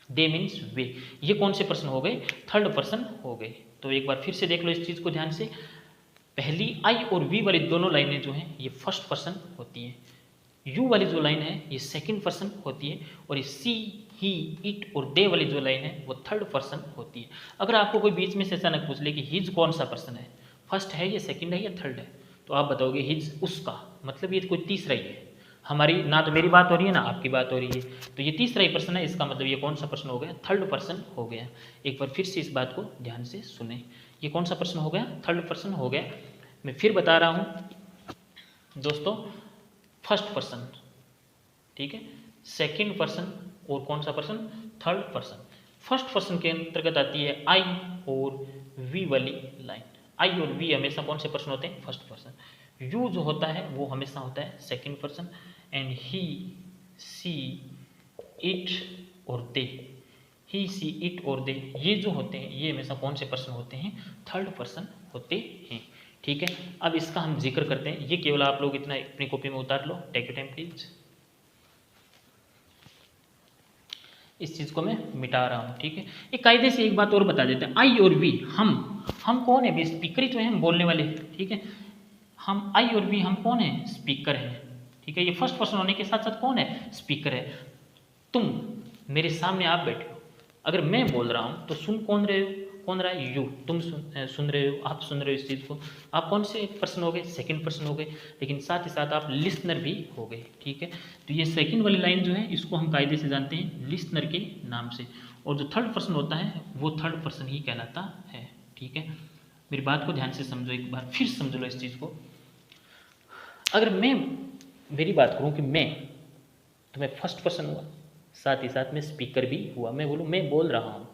[SPEAKER 1] दे मीन्स वे। ये कौन से पर्सन हो गए, थर्ड पर्सन हो गए। तो एक बार फिर से देख लो इस चीज़ को ध्यान से। पहली आई और वी वाली दोनों लाइनें जो हैं ये फर्स्ट पर्सन होती हैं। यू वाली जो लाइन है ये सेकंड पर्सन होती है, और ये सी, ही, इट और दे वाली जो लाइन है वो थर्ड पर्सन होती है। अगर आपको कोई बीच में से अचानक पूछ ले कि हिज कौन सा पर्सन है, फर्स्ट है या सेकंड है या थर्ड है, तो आप बताओगे हिज, उसका, मतलब ये कोई तीसरा ही है। हमारी ना तो मेरी बात हो रही है ना आपकी बात हो रही है, तो ये तीसरा ही पर्सन है, इसका मतलब ये कौन सा पर्सन हो गया, थर्ड पर्सन हो गया। एक बार फिर से इस बात को ध्यान से सुने, ये कौन सा पर्सन हो गया, थर्ड पर्सन हो गया। मैं फिर बता रहा हूँ दोस्तों, फर्स्ट पर्सन, ठीक है, सेकंड पर्सन और कौन सा person, third person. First person के अंतर्गत आती है आई और वी वाली लाइन। आई और वी हमेशा कौन से पर्सन होते हैं, फर्स्ट पर्सन। यू जो होता है वो हमेशा होता है second person, and he, she, it और दे, ही, सी, इट और दे, ये जो होते हैं ये हमेशा कौन से पर्सन होते हैं, थर्ड पर्सन होते हैं, ठीक है। अब इसका हम जिक्र करते हैं, ये केवल आप लोग इतना अपनी कॉपी में उतार लो, टेक योर टाइम प्लीज। इस चीज को मैं मिटा रहा हूँ, ठीक है। एक कायदे से एक बात और बता देते हैं, आई और वी, हम कौन है, स्पीकर ही तो है, हम बोलने वाले, ठीक है। हम आई और वी हम कौन है, स्पीकर है, ठीक है। ये फर्स्ट पर्सन होने के साथ साथ कौन है, स्पीकर है। तुम मेरे सामने आप बैठे हो, अगर मैं बोल रहा हूँ तो सुन कौन रहे हो, कौन रहा है, यू, तुम सुन रहे हो, आप सुन रहे हो इस चीज़ को, आप कौन से पर्सन हो गए, सेकंड पर्सन हो गए, लेकिन साथ ही साथ आप लिसनर भी हो गए, ठीक है। तो ये सेकंड वाली लाइन जो है इसको हम कायदे से जानते हैं लिसनर के नाम से, और जो थर्ड पर्सन होता है वो थर्ड पर्सन ही कहलाता है, ठीक है। मेरी बात को ध्यान से समझो, एक बार फिर समझ लो इस चीज़ को। अगर मैं मेरी बात करूँ कि मैं, तो मैं फर्स्ट पर्सन हुआ, साथ ही साथ में स्पीकर भी हुआ। मैं बोलूँ मैं बोल रहा हूँ,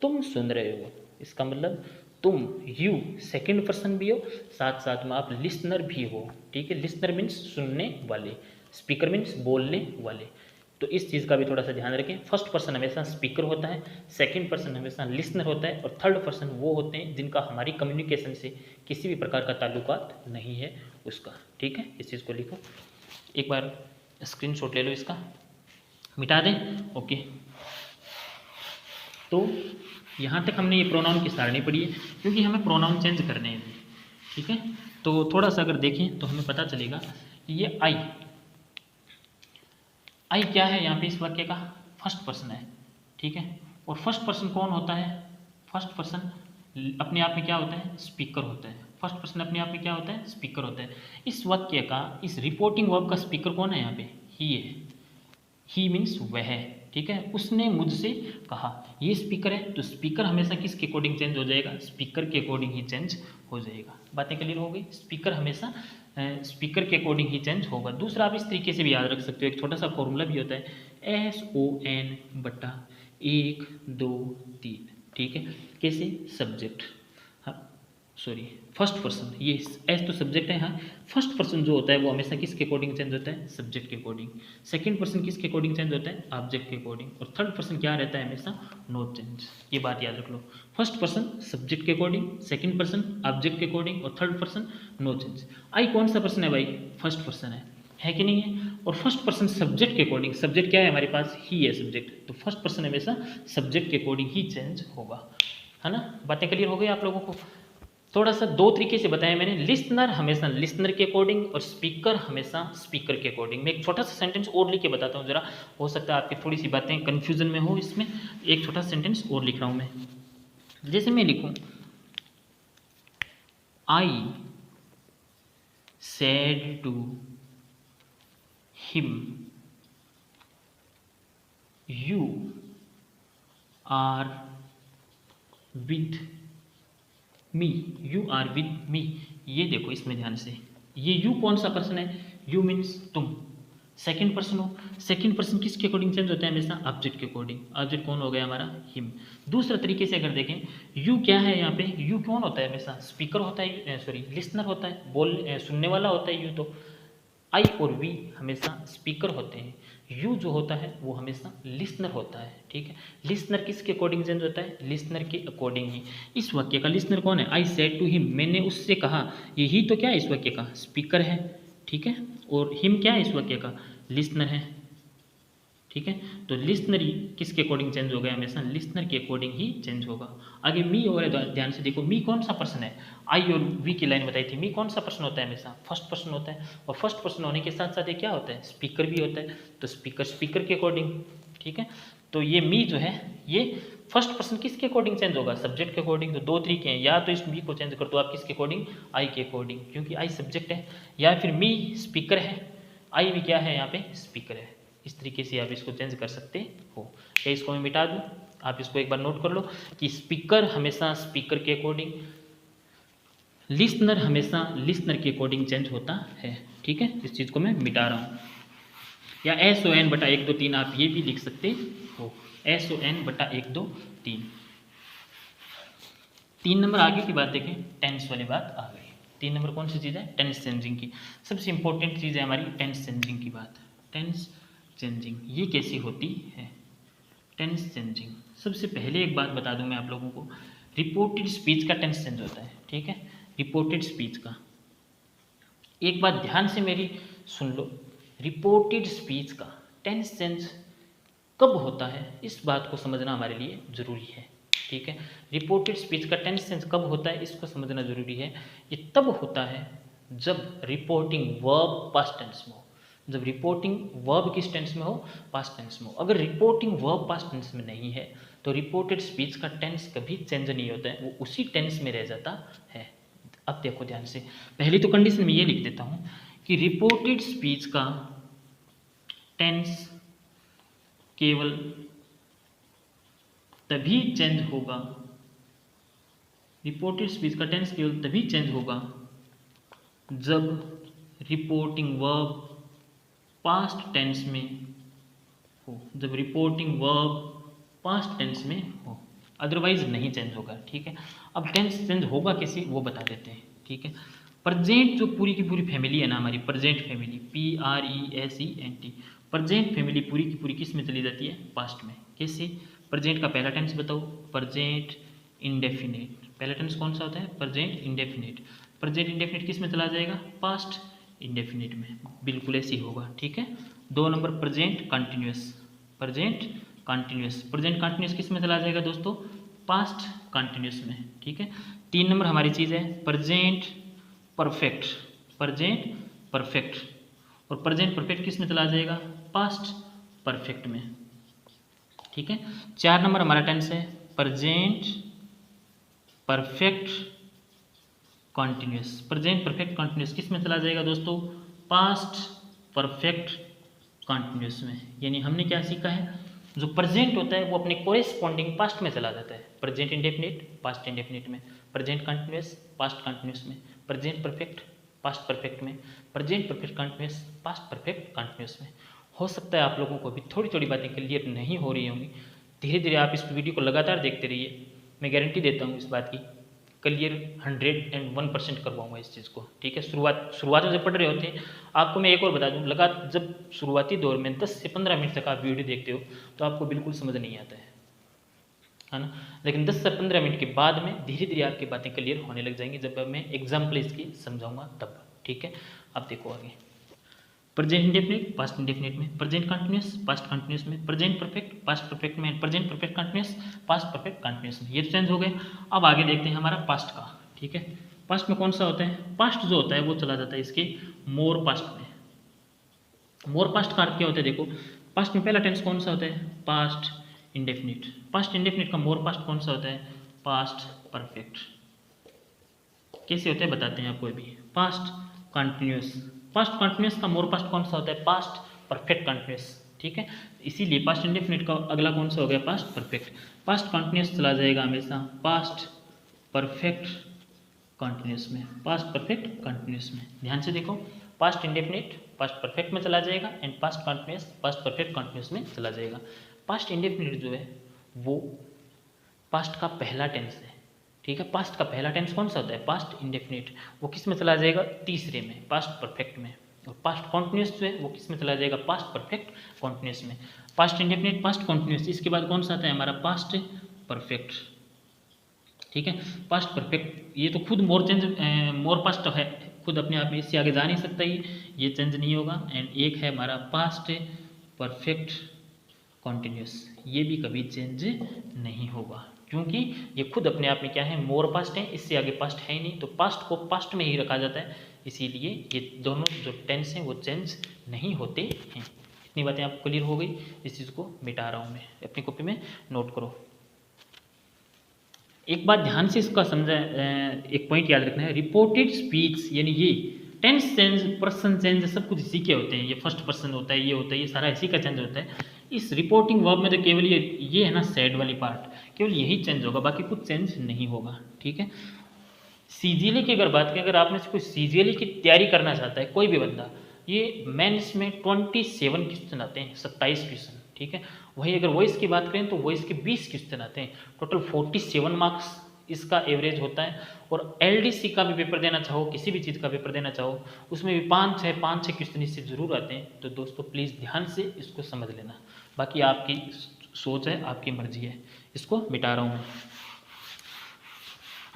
[SPEAKER 1] तुम सुन रहे हो, इसका मतलब तुम, यू सेकंड पर्सन भी हो, साथ साथ में आप लिसनर भी हो, ठीक है। लिसनर मीन्स सुनने वाले, स्पीकर मीन्स बोलने वाले। तो इस चीज़ का भी थोड़ा सा ध्यान रखें। फर्स्ट पर्सन हमेशा स्पीकर होता है, सेकंड पर्सन हमेशा लिसनर होता है, और थर्ड पर्सन वो होते हैं जिनका हमारी कम्युनिकेशन से किसी भी प्रकार का ताल्लुकात नहीं है उसका, ठीक है। इस चीज़ को लिखो, एक बार स्क्रीनशॉट ले लो इसका, मिटा दें, ओके। तो यहाँ तक हमने ये प्रोनाउन की सारणी पढ़ी है, क्योंकि हमें प्रोनाउन चेंज करने हैं, ठीक है। तो थोड़ा सा अगर देखें तो हमें पता चलेगा कि ये आई क्या है यहाँ पे इस वाक्य का, फर्स्ट पर्सन है, ठीक है। और फर्स्ट पर्सन कौन होता है, फर्स्ट पर्सन अपने आप में क्या होता है, स्पीकर होता है। फर्स्ट पर्सन अपने आप में क्या होता है, स्पीकर होता है। इस वाक्य का, इस रिपोर्टिंग वर्ब का स्पीकर कौन है यहाँ पे, ही है। ही मीन्स वह है, ठीक है। उसने मुझसे कहा, ये स्पीकर है, तो स्पीकर हमेशा किसके अकॉर्डिंग चेंज हो जाएगा, स्पीकर के अकॉर्डिंग ही चेंज हो जाएगा। बातें क्लियर हो गई, स्पीकर हमेशा स्पीकर के अकॉर्डिंग ही चेंज होगा। दूसरा आप इस तरीके से भी याद रख सकते हो, एक छोटा सा फॉर्मूला भी होता है, SON/1 2 3, ठीक है। कैसे, सब्जेक्ट, सॉरी फर्स्ट पर्सन, ये एस तो सब्जेक्ट है, हाँ। फर्स्ट पर्सन जो होता है वो हमेशा किसके अकॉर्डिंग चेंज होता है, सब्जेक्ट के अकॉर्डिंग। सेकंड पर्सन किसके अकॉर्डिंग चेंज होता है, ऑब्जेक्ट के अकॉर्डिंग। और थर्ड पर्सन क्या रहता है, हमेशा नो चेंज। ये बात याद रख लो, फर्स्ट पर्सन सब्जेक्ट के अकॉर्डिंग, सेकंड पर्सन ऑब्जेक्ट के अकॉर्डिंग, और थर्ड पर्सन नो चेंज। आई कौन सा पर्सन है भाई, फर्स्ट पर्सन है कि नहीं है। और फर्स्ट पर्सन सब्जेक्ट के अकॉर्डिंग, सब्जेक्ट क्या है हमारे पास, ही है सब्जेक्ट, तो फर्स्ट पर्सन हमेशा सब्जेक्ट के अकॉर्डिंग ही चेंज होगा, है ना। बातें क्लियर हो गई आप लोगों को। थोड़ा सा दो तरीके से बताया मैंने, लिसनर हमेशा लिसनर के अकॉर्डिंग और स्पीकर हमेशा स्पीकर के अकॉर्डिंग। मैं एक छोटा सा सेंटेंस और लिख के बताता हूँ, जरा हो सकता है आपकी थोड़ी सी बातें कन्फ्यूजन में हो इसमें। एक छोटा सेंटेंस और लिख रहा हूँ मैं, जैसे मैं लिखूँ, I said to him you are with me, you are with me. ये देखो इसमें ध्यान से, ये यू कौन सा पर्सन है, यू मीन्स तुम, सेकंड पर्सन हो। सेकंड पर्सन किसके अकॉर्डिंग चेंज होता है, हमेशा ऑब्जेक्ट के अकॉर्डिंग। ऑब्जेक्ट कौन हो गया हमारा, हिम। दूसरा तरीके से अगर देखें, यू क्या है यहाँ पे, यू कौन होता है, हमेशा स्पीकर होता है, सॉरी लिसनर होता है, सुनने वाला होता है यू। तो आई और वी हमेशा स्पीकर होते हैं, यू जो होता है वो हमेशा लिसनर होता है, ठीक है। लिसनर किसके अकॉर्डिंग चेंज होता है, लिसनर के अकॉर्डिंग ही। इस वाक्य का लिसनर कौन है, आई सेड टू हिम, मैंने उससे कहा। ये ही तो क्या है इस वाक्य का, स्पीकर है, ठीक है। और हिम क्या है इस वाक्य का, लिसनर है, ठीक है। तो लिसनर किसके अकॉर्डिंग चेंज होगा, हमेशा लिसनर के अकॉर्डिंग ही चेंज होगा। आगे मी हो रहा है, ध्यान से देखो, मी कौन सा पर्सन है, आई और वी की लाइन बताई थी, मी कौन सा पर्सन होता है, हमेशा फर्स्ट पर्सन होता है। और फर्स्ट पर्सन होने के साथ साथ ये क्या होता है, स्पीकर भी होता है, तो स्पीकर के अकॉर्डिंग, ठीक है। तो ये मी जो है, ये फर्स्ट पर्सन किसके अकॉर्डिंग चेंज होगा, सब्जेक्ट के अकॉर्डिंग। तो दो तरीके हैं, या तो इस मी को चेंज कर दो आप किसके अकॉर्डिंग, आई के अकॉर्डिंग, क्योंकि आई सब्जेक्ट है, या फिर मी स्पीकर है, आई भी क्या है यहाँ पे, स्पीकर है। इस तरीके से आप इसको चेंज कर सकते हो। क्या इसको मैं मिटा दूँ, आप इसको एक बार नोट कर लो कि स्पीकर हमेशा स्पीकर के अकॉर्डिंग, लिसनर हमेशा लिसनर के अकॉर्डिंग चेंज होता है, ठीक है। इस चीज़ को मैं मिटा रहा हूँ। या SON/1 2 3 आप ये भी लिख सकते हो, SON/1 2 3। 3 नंबर आगे की बात देखें, टेंस वाली बात आ गई। 3 नंबर कौन सी चीज़ है, टेंस चेंजिंग की। सबसे इंपॉर्टेंट चीज़ है हमारी टेंस चेंजिंग की बात। टेंस चेंजिंग ये कैसी होती है, टेंस चेंजिंग। सबसे पहले एक बात बता दूं मैं आप लोगों को, रिपोर्टेड स्पीच का टेंस चेंज होता है, ठीक है। रिपोर्टेड स्पीच का, एक बात ध्यान से मेरी सुन लो, रिपोर्टेड स्पीच का टेंस चेंज कब होता है, इस बात को समझना हमारे लिए ज़रूरी है, ठीक है। रिपोर्टेड स्पीच का टेंस चेंज कब होता है, इसको समझना ज़रूरी है। ये तब होता है जब रिपोर्टिंग वर्ब पास्ट टेंस में हो। जब रिपोर्टिंग वर्ब किस टेंस में हो, पास्ट टेंस में हो। अगर रिपोर्टिंग वर्ब पास्ट टेंस में नहीं है तो रिपोर्टेड स्पीच का टेंस कभी चेंज नहीं होता है, वो उसी टेंस में रह जाता है। अब देखो ध्यान से, पहली तो कंडीशन में ये लिख देता हूँ कि रिपोर्टेड स्पीच का टेंस केवल तभी चेंज होगा, रिपोर्टेड स्पीच का टेंस केवल तभी चेंज होगा जब रिपोर्टिंग वर्ब पास्ट टेंस में हो, जब रिपोर्टिंग वर्ब पास्ट टेंस में हो, अदरवाइज नहीं चेंज होगा। ठीक है, अब टेंस चेंज होगा कैसे वो बता देते हैं। ठीक है, प्रेजेंट जो पूरी की पूरी फैमिली है ना हमारी, present family PRESENT, present family पूरी की पूरी किस में चली जाती है, पास्ट में। कैसे, प्रेजेंट का पहला टेंस बताओ, प्रेजेंट इंडेफिनिट। पहला टेंस कौन सा होता है, प्रेजेंट इंडेफिनिट। प्रेजेंट इंडेफिनिट किस में चला जाएगा, पास्ट इंडेफिनिट में, बिल्कुल ऐसे ही होगा। ठीक है, 2 number present continuous, present continuous, present continuous किस में चला जाएगा दोस्तों, पास्ट कंटिन्यूस में। ठीक है, 3 नंबर हमारी चीज़ है प्रेजेंट परफेक्ट, प्रेजेंट परफेक्ट, और प्रेजेंट परफेक्ट किस में चला जाएगा, पास्ट परफेक्ट में। ठीक है, 4 नंबर हमारा टेंस है present perfect continuous, present perfect continuous किस में चला जाएगा दोस्तों, पास्ट परफेक्ट कॉन्टिन्यूस में। यानी हमने क्या सीखा है, जो प्रेजेंट होता है वो अपने कोरेस्पॉन्डिंग पास्ट में चला जाता है, प्रेजेंट इंडेफिनिट पास्ट इंडेफिनिट में, प्रेजेंट कंटिन्यूस पास्ट कंटिन्यूस में, प्रेजेंट परफेक्ट पास्ट परफेक्ट में, present perfect continuous past perfect continuous में। हो सकता है आप लोगों को भी थोड़ी थोड़ी बातें क्लियर नहीं हो रही होंगी, धीरे धीरे आप इस वीडियो को लगातार देखते रहिए, मैं गारंटी देता हूँ इस बात की, क्लियर 101% करवाऊंगा इस चीज़ को। ठीक है, शुरुआत में जब पढ़ रहे होते हैं, आपको मैं एक और बता दूं, जब शुरुआती दौर में 10 से 15 मिनट तक आप वीडियो देखते हो तो आपको बिल्कुल समझ नहीं आता है ना, लेकिन 10 से 15 मिनट के बाद में धीरे धीरे आपकी बातें क्लियर होने लग जाएंगी, जब मैं एग्जाम्पल इसकी समझाऊंगा तब। ठीक है, अब देखो आगे, प्रेजेंट इंडेफिनिट पास्ट इंडेफिनिट में, प्रेजेंट कंटिन्यूस पास्ट कंटिन्यूस में, प्रेजेंट परफेक्ट पास्ट परफेक्ट में, present perfect continuous past perfect continuous में, ये चेंज हो गए। अब आगे देखते हैं हमारा पास्ट का। ठीक है, पास्ट में कौन सा होता है, पास्ट जो होता है वो चला जाता है इसके मोर पास्ट में। मोर पास्ट का अर्थ क्या होता है, देखो पास्ट में पहला टेंस कौन सा होता है, पास्ट इंडेफिनिट, पास्ट इंडेफिनिट का मोर पास्ट कौन सा होता है, पास्ट परफेक्ट। कैसे होते हैं बताते हैं आपको अभी, पास्ट कंटिन्यूस, पास्ट कंटिन्यूस का मोर पास्ट कौन सा होता है, पास्ट परफेक्ट कंटिन्यूस। ठीक है, इसीलिए पास्ट इंडेफिनिट का अगला कौन सा हो गया, पास्ट परफेक्ट। पास्ट कंटिन्यूस चला जाएगा हमेशा पास्ट परफेक्ट कंटिन्यूस में, पास्ट परफेक्ट कंटिन्यूस में। ध्यान से देखो, पास्ट इंडेफिनिट पास्ट परफेक्ट में चला जाएगा and past continuous past perfect continuous में चला जाएगा। पास्ट इंडेफिनिट जो है वो पास्ट का पहला टेंस है। ठीक है, पास्ट का पहला टेंस कौन सा होता है, पास्ट इंडेफिनिट, वो किस में चला जाएगा, तीसरे में, पास्ट परफेक्ट में। और पास्ट कॉन्टिन्यूस जो है वो किस में चला जाएगा, पास्ट परफेक्ट कॉन्टिन्यूस में। पास्ट इंडेफिनिट पास्ट कॉन्टिन्यूस, इसके बाद कौन सा आता है हमारा, पास्ट परफेक्ट। ठीक है, पास्ट परफेक्ट ये तो खुद मोर पास्ट है, खुद अपने आप में, इससे आगे जा नहीं सकता, ये चेंज नहीं होगा। एंड एक है हमारा पास्ट परफेक्ट कॉन्टिन्यूस, ये भी कभी चेंज नहीं होगा, क्योंकि ये खुद अपने आप में क्या है, मोर पास्ट है, इससे आगे पास्ट है ही नहीं, तो पास्ट को पास्ट में ही रखा जाता है, इसीलिए ये दोनों जो टेंस हैं वो चेंज नहीं होते हैं। इतनी बातें आपको क्लियर हो गई, इस चीज़ को मिटा रहा हूँ मैं, अपनी कॉपी में नोट करो। एक बात ध्यान से इसका समझा, एक पॉइंट याद रखना है, रिपोर्टेड स्पीच यानी ये टेंस चेंज, पर्सन चेंज, सब कुछ इसी के होते हैं, ये फर्स्ट पर्सन होता है, ये होता है, ये सारा इसी का चेंज होता है। इस रिपोर्टिंग वर्ब में तो केवल ये है ना सेड वाली पार्ट, केवल यही चेंज होगा, बाकी कुछ चेंज नहीं होगा। ठीक है, सीजीएलई की अगर बात करें, अगर आपने कोई सीजीएलई की तैयारी करना चाहता है कोई भी बंदा, ये मेंस में 27 क्वेश्चन आते हैं, 27 क्वेश्चन। ठीक है, वही अगर वॉइस की बात करें तो वॉइस के 20 क्वेश्चन आते हैं, टोटल 47 मार्क्स इसका एवरेज होता है। और एलडीसी का भी पेपर देना चाहो, किसी भी चीज़ का पेपर देना चाहो, उसमें भी 5-6 क्वेश्चन इससे ज़रूर आते हैं। तो दोस्तों प्लीज़ ध्यान से इसको समझ लेना, बाकी आपकी सोच है, आपकी मर्जी है, इसको मिटा रहा हूँ मैं।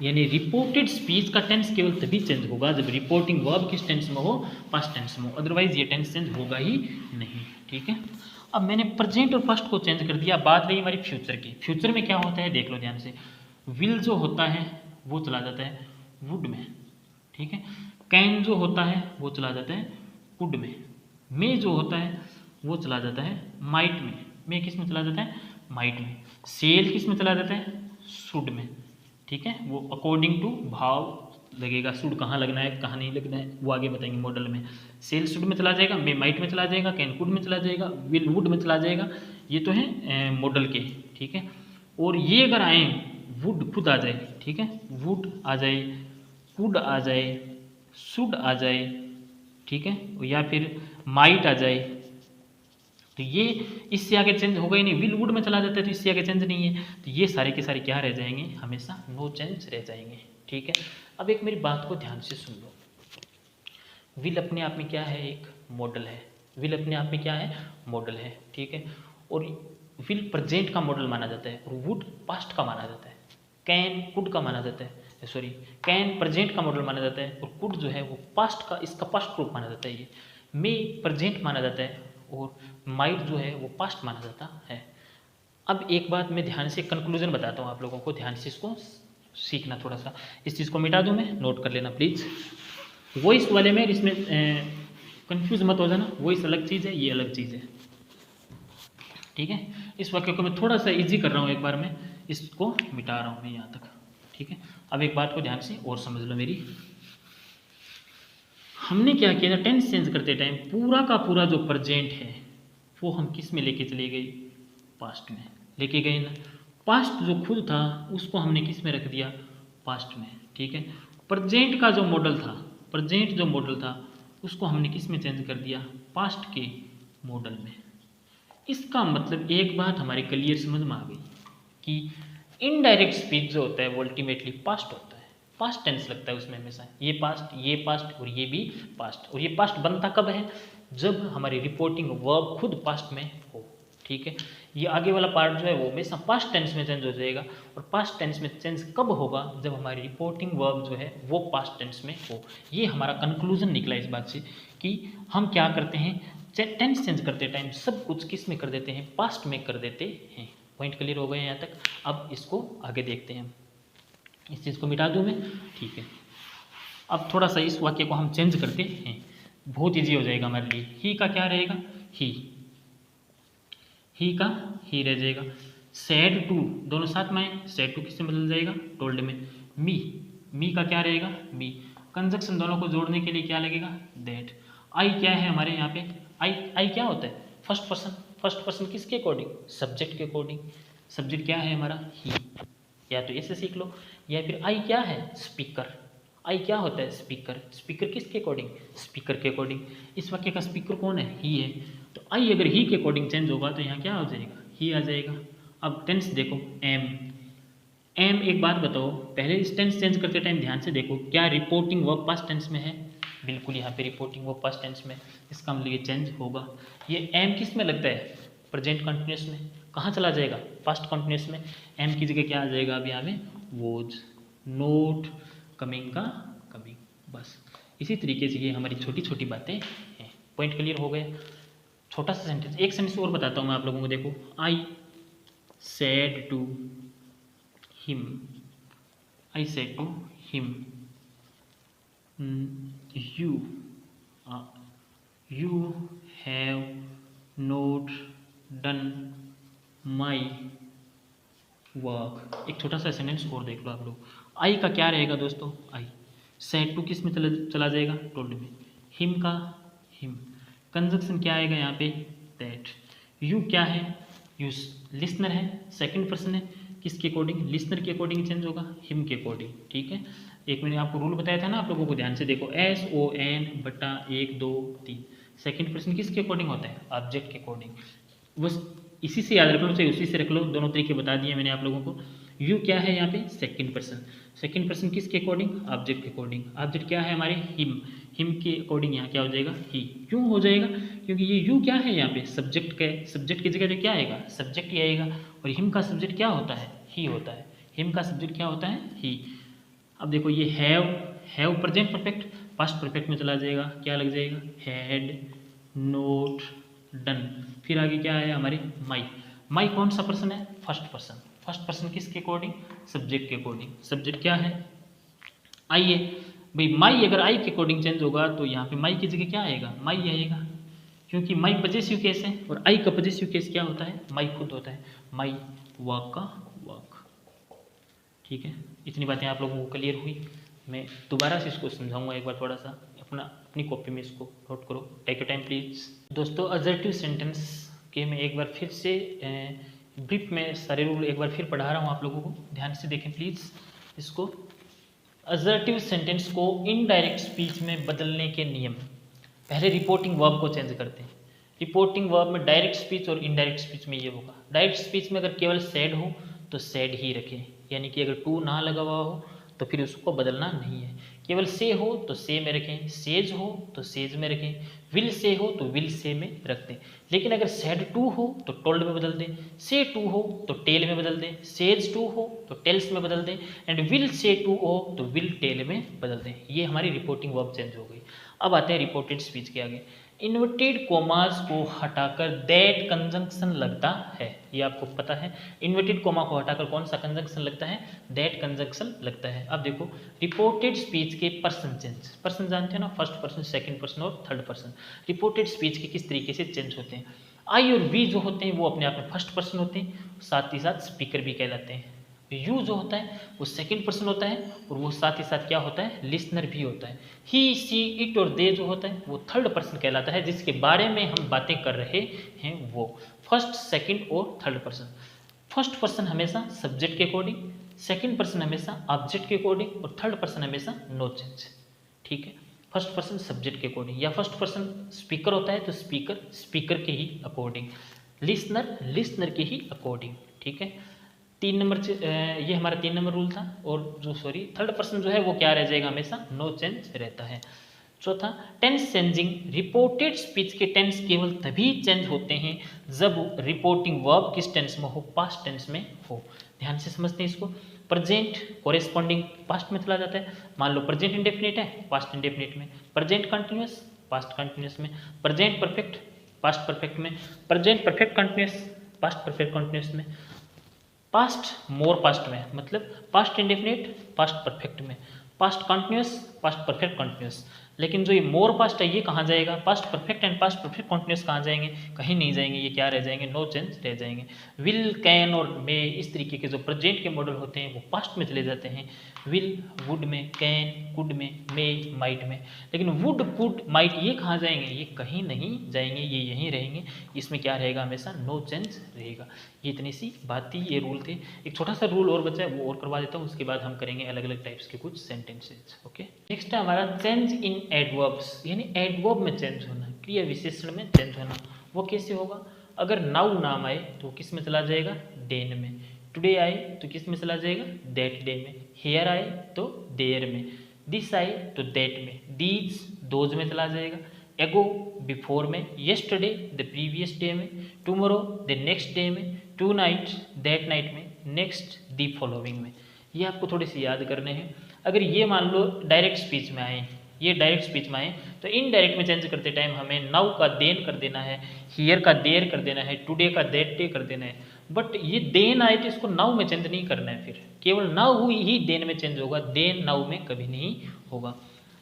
[SPEAKER 1] यानी रिपोर्टेड स्पीच का टेंस केवल तभी चेंज होगा जब रिपोर्टिंग वर्ब किस टेंस में हो, पास्ट टेंस में हो, अदरवाइज ये टेंस चेंज होगा ही नहीं। ठीक है, अब मैंने प्रेजेंट और पास्ट को चेंज कर दिया, बात रही हमारी फ्यूचर की। फ्यूचर में क्या होता है देख लो ध्यान से, विल जो होता है वो चला जाता है वुड में। ठीक है, कैन जो होता है वो चला जाता है कुड में, मे जो होता है वो चला जाता है माइट में, मे किस में चला जाता है माइट में, सेल किस में चला जाता है शुड में, ठीक है। वो अकॉर्डिंग टू भाव लगेगा, शुड कहाँ लगना है कहाँ नहीं लगना है वो आगे बताएंगे मॉडल में। सेल शुड में चला जाएगा, मे माइट में चला जाएगा, कैन कुड में चला जाएगा, विल वुड में चला जाएगा, ये तो है मॉडल के, ठीक है। और ये अगर आए वुड खुद आ जाए, ठीक है, वुड आ जाए, कुड आ जाए, शुड आ जाए, ठीक है, या फिर माइट आ जाए, तो ये इससे आगे चेंज होगा ही नहीं। विल वुड में चला जाता है तो इससे आगे चेंज नहीं है, तो ये सारे के सारे क्या रह जाएंगे, हमेशा नो चेंज रह जाएंगे, ठीक है। अब एक मेरी बात को ध्यान से सुन लो, विल अपने आप में क्या है, एक मॉडल है, विल अपने आप में क्या है, मॉडल है, ठीक है। और विल प्रेजेंट का मॉडल माना जाता है और वुड पास्ट का माना जाता है, कैन कुड का माना जाता है, सॉरी कैन प्रेजेंट का मॉडल माना जाता है और कुड जो है वो पास्ट का, इसका पास्ट रूप माना जाता है। ये मे प्रेजेंट माना जाता है और माइट जो है वो पास्ट माना जाता है। अब एक बात मैं ध्यान से कंक्लूजन बताता हूँ आप लोगों को, ध्यान से इसको सीखना, थोड़ा सा इस चीज़ को मिटा दूँ मैं, नोट कर लेना प्लीज़। वॉइस वाले में इसमें कंफ्यूज मत हो जाना, वॉइस अलग चीज़ है, ये अलग चीज़ है, ठीक है। इस वाक्य को मैं थोड़ा सा इजी कर रहा हूँ, एक बार मैं इसको मिटा रहा हूँ मैं यहाँ तक, ठीक है। अब एक बात को ध्यान से और समझ लो मेरी, हमने क्या किया था, टेंस चेंज करते टाइम पूरा का पूरा जो प्रेजेंट है वो हम किस में लेके चले गए, पास्ट में लेके गए ना। पास्ट जो खुद था उसको हमने किस में रख दिया, पास्ट में, ठीक है। प्रेजेंट का जो मॉडल था, प्रेजेंट जो मॉडल था उसको हमने किस में चेंज कर दिया, पास्ट के मॉडल में। इसका मतलब एक बात हमारी क्लियर समझ में आ गई कि इनडायरेक्ट स्पीच जो होता है वो अल्टीमेटली पास्ट होता है, पास्ट टेंस लगता है उसमें हमेशा, ये पास्ट और ये भी पास्ट। और ये पास्ट बनता कब है, जब हमारी रिपोर्टिंग वर्ब खुद पास्ट में हो, ठीक है। ये आगे वाला पार्ट जो है वो हमेशा पास्ट टेंस में चेंज हो जाएगा। और पास्ट टेंस में चेंज कब होगा, जब हमारी रिपोर्टिंग वर्ब जो है वो पास्ट टेंस में हो। ये हमारा कंक्लूजन निकला इस बात से कि हम क्या करते हैं, टेंस चेंज करते टाइम सब कुछ किस में कर देते हैं, पास्ट में कर देते हैं। पॉइंट क्लियर हो गए यहाँ तक। अब इसको आगे देखते हैं, इस चीज़ को मिटा दूँ मैं, ठीक है। अब थोड़ा सा इस वाक्य को हम चेंज करते हैं, बहुत ईजी हो जाएगा हमारे लिए। ही का क्या रहेगा, ही का ही रह जाएगा। सैड टू दोनों साथ में आए, सैड टू किससे बदल जाएगा, टोल्ड में। मी का क्या रहेगा, मी। कंजक्शन दोनों को जोड़ने के लिए क्या लगेगा, दैट। आई क्या है हमारे यहाँ पे, आई क्या होता है, फर्स्ट पर्सन। फर्स्ट पर्सन किसके अकॉर्डिंग, सब्जेक्ट के अकॉर्डिंग। सब्जेक्ट क्या है हमारा, ही। या तो ऐसे सीख लो, या फिर आई क्या है, स्पीकर। आई क्या होता है, स्पीकर। स्पीकर किसके अकॉर्डिंग, स्पीकर के अकॉर्डिंग। इस वाक्य का स्पीकर कौन है, ही है। तो आई अगर ही के अकॉर्डिंग चेंज होगा तो यहाँ क्या हो जाएगा, ही आ जाएगा। अब टेंस देखो, एम एक बात बताओ, पहले इस टेंस चेंज करते टाइम ध्यान से देखो, क्या रिपोर्टिंग वर्ब पास्ट टेंस में है, बिल्कुल यहाँ पे रिपोर्टिंग वर्ब पास्ट टेंस में। इसका मतलब ये चेंज होगा। ये एम किस में लगता है, प्रेजेंट कंटिन्यूस में। कहाँ चला जाएगा, पास्ट कंटिन्यूस में। एम की जगह क्या आ जाएगा अब यहाँ पे, वोज। नोट कमिंग का कमिंग, बस इसी तरीके से ये हमारी छोटी छोटी बातें हैं। पॉइंट क्लियर हो गए। छोटा सा सेंटेंस, एक सेंटेंस और बताता हूँ मैं आप लोगों को, देखो। I said to him, I said to him, you have not done my work. एक छोटा सा सेंटेंस और देख लो आप लोग। आई का क्या रहेगा दोस्तों, आई। सेड टू किस में चला जाएगा, टोल्ड में। हिम का हिम। कंजक्शन क्या आएगा यहाँ पे, दैट। यू क्या है, यू लिसनर है, सेकंड पर्सन है, किसके अकॉर्डिंग, लिसनर के अकॉर्डिंग चेंज होगा, हिम के अकॉर्डिंग, ठीक है। एक मैंने आपको रूल बताया था ना, आप लोगों को ध्यान से देखो, SON/1 2 3। सेकंड पर्सन किसके अकॉर्डिंग होता है, ऑब्जेक्ट के अकॉर्डिंग। बस इसी से याद रख लो, चाहे उसी से रख लो, दोनों तरीके बता दिए मैंने आप लोगों को। यू क्या है यहाँ पे, सेकंड पर्सन। सेकंड पर्सन किसके अकॉर्डिंग, ऑब्जेक्ट के अकॉर्डिंग। ऑब्जेक्ट क्या है हमारे, हिम। हिम के अकॉर्डिंग यहाँ क्या हो जाएगा, ही। क्यों हो जाएगा, क्योंकि ये यू क्या है यहाँ पे, सब्जेक्ट का। सब्जेक्ट की जगह क्या आएगा, सब्जेक्ट ही आएगा। और हिम का सब्जेक्ट क्या होता है, ही होता है। हिम का सब्जेक्ट क्या होता है, ही। अब देखो ये have present perfect, past perfect में चला जाएगा, क्या लग जाएगा, हैड नोट डन। फिर आगे क्या है हमारे, माई। माई कौन सा पर्सन है, फर्स्ट पर्सन। फर्स्ट पर्सन किसके अकॉर्डिंग, सब्जेक्ट के अकॉर्डिंग। सब्जेक्ट क्या है, आई है। भाई माई अगर आई के अकॉर्डिंग चेंज होगा तो यहाँ पे माई की जगह क्या आएगा, माई आएगा, क्योंकि माई पजेसिव केस है और आई का पजेसिव केस क्या होता है, माई खुद होता है, माई वॉक का वॉक। ठीक है, इतनी बातें आप लोगों को क्लियर हुई। मैं दोबारा से इसको समझाऊंगा एक बार, थोड़ा सा अपनी कॉपी में इसको नोट करो, टेक योर टाइम प्लीज। दोस्तों असर्टिव सेंटेंस के मैं एक बार फिर से ब्रीफ में सारे रूल एक बार फिर पढ़ा रहा हूँ आप लोगों को, ध्यान से देखें प्लीज़ इसको। असर्टिव सेंटेंस को इनडायरेक्ट स्पीच में बदलने के नियम। पहले रिपोर्टिंग वर्ब को चेंज करते हैं। रिपोर्टिंग वर्ब में डायरेक्ट स्पीच और इनडायरेक्ट स्पीच में ये होगा। डायरेक्ट स्पीच में अगर केवल सैड हो तो सैड ही रखें, यानी कि अगर टू ना लगा हुआ हो तो फिर उसको बदलना नहीं है। केवल से हो तो से में रखें, सेज हो तो सेज में रखें, विल से हो तो विल से में रख दें। लेकिन अगर सैड टू हो तो टोल्ड में बदल दें, से टू हो तो टेल में बदल दें, सेज टू हो तो टेल्स में बदल दें, एंड विल से टू हो तो विल टेल में बदल दें। ये हमारी रिपोर्टिंग वर्ब चेंज हो गई। अब आते हैं रिपोर्टेड स्पीच के आगे। इन्वर्टेड कोमास को हटाकर दैट कंजंक्शन लगता है, ये आपको पता है। इन्वर्टेड कोमा को हटाकर कौन सा कंजंक्शन लगता है, दैट कंजंक्शन लगता है। अब देखो रिपोर्टेड स्पीच के पर्सन चेंज, पर्सन जानते हो ना, फर्स्ट पर्सन, सेकंड पर्सन और थर्ड पर्सन। रिपोर्टेड स्पीच के किस तरीके से चेंज होते हैं। आई और वी जो होते हैं वो अपने आप में फर्स्ट पर्सन होते हैं, साथ ही साथ स्पीकर भी कहलाते हैं। यू जो होता है वो सेकंड पर्सन होता है और वो साथ ही साथ क्या होता है, लिसनर भी होता है। ही, सी, इट और दे जो होता है वो थर्ड पर्सन कहलाता है, जिसके बारे में हम बातें कर रहे हैं वो फर्स्ट, सेकंड और थर्ड पर्सन। फर्स्ट पर्सन हमेशा सब्जेक्ट के अकॉर्डिंग, सेकंड पर्सन हमेशा ऑब्जेक्ट के अकॉर्डिंग और थर्ड पर्सन हमेशा नो चेंज। ठीक है, फर्स्ट पर्सन सब्जेक्ट के अकॉर्डिंग, या फर्स्ट पर्सन स्पीकर होता है तो स्पीकर स्पीकर के ही अकॉर्डिंग, लिसनर लिसनर के ही अकॉर्डिंग। ठीक है, ये हमारा 3 नंबर रूल था। और जो थर्ड पर्सन जो है वो क्या रह जाएगा, हमेशा नो चेंज रहता है। चौथा, टेंस चेंजिंग। रिपोर्टेड स्पीच के टेंस केवल तभी चेंज होते हैं जब रिपोर्टिंग वर्ब किस टेंस में हो, पास्ट टेंस में हो। ध्यान से समझते हैं इसको। प्रेजेंट कोरेस्पॉन्डिंग पास्ट में चला जाता है। मान लो प्रेजेंट इंडेफिनिट है, पास्ट इंडेफिनिट में। प्रेजेंट कंटिन्यूअस, पास्ट कंटिन्यूअस में। प्रेजेंट परफेक्ट, पास्ट परफेक्ट में। Present perfect continuous, past perfect continuous में। पास्ट मोर पास्ट में, मतलब पास्ट इंडेफिनिट पास्ट परफेक्ट में। Past continuous, past perfect continuous. लेकिन जो ये मोर पास्ट है ये कहाँ जाएगा, past perfect and past perfect continuous कहाँ जाएंगे, कहीं नहीं जाएंगे, ये क्या रह जाएंगे, नो चेंज रह जाएंगे। विल, कैन और मे, इस तरीके के जो प्रेजेंट के मॉडल होते हैं वो पास्ट में चले जाते हैं। विल वुड में, कैन कुड में, मे माइट में। लेकिन वुड कुड माइट ये कहाँ जाएंगे, ये कहीं नहीं जाएंगे, ये यहीं रहेंगे। इसमें क्या रहेगा, हमेशा नो चेंज रहेगा। ये इतनी सी बात थी, ये रूल थे। एक छोटा सा रूल और बचा है वो और करवा देता हूँ, उसके बाद हम करेंगे अलग अलग टाइप्स के कुछ सेंटेंसेज। ओके, नेक्स्ट है हमारा चेंज इन एडवर्ब्स, यानी एडवर्ब में चेंज होना, क्रिया विशेषण में चेंज होना। वो कैसे होगा, अगर नाउ नाम आए तो किस में चला जाएगा, डेन में। टुडे आए तो किस में चला जाएगा, दैट डे में। हेयर आए तो देयर में। दिस आए तो दैट में। दीज दोज में चला जाएगा। एगो बिफोर में। येस्टरडे द प्रीवियस डे में। टुमारो द नेक्स्ट डे में। टू नाइट दैट नाइट में। नेक्स्ट द फॉलोइंग में। ये आपको थोड़े से याद करने हैं। अगर ये मान लो डायरेक्ट स्पीच में आए, ये डायरेक्ट स्पीच में आए तो इनडायरेक्ट में चेंज करते टाइम हमें नाउ का देन कर देना है, हियर का देयर कर देना है, टुडे का दैट डे कर देना है। बट ये देन आए तो इसको नाउ में चेंज नहीं करना है, फिर केवल नाउ हुई ही देन में चेंज होगा, देन नाउ में कभी नहीं होगा।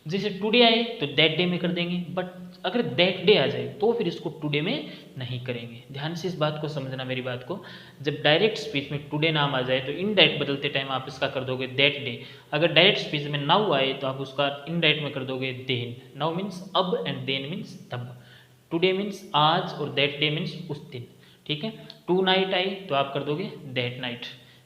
[SPEAKER 1] जैसे टुडे आए तो दैट डे में कर देंगे, बट अगर दैट डे आ जाए तो फिर इसको टुडे में नहीं करेंगे। ध्यान से इस बात को समझना, मेरी बात को। जब डायरेक्ट स्पीच में टुडे नाम आ जाए तो इनडायरेक्ट बदलते टाइम आप इसका कर दोगे दैट डे। अगर डायरेक्ट स्पीच में नाउ आए तो आप उसका इनडायरेक्ट में कर दोगे देन। नाउ मीन्स अब एंड देन मीन्स तब। टुडे मीन्स आज और दैट डे मीन्स उस दिन। ठीक है, टू नाइट आई तो आप कर दोगे दैट नाइट।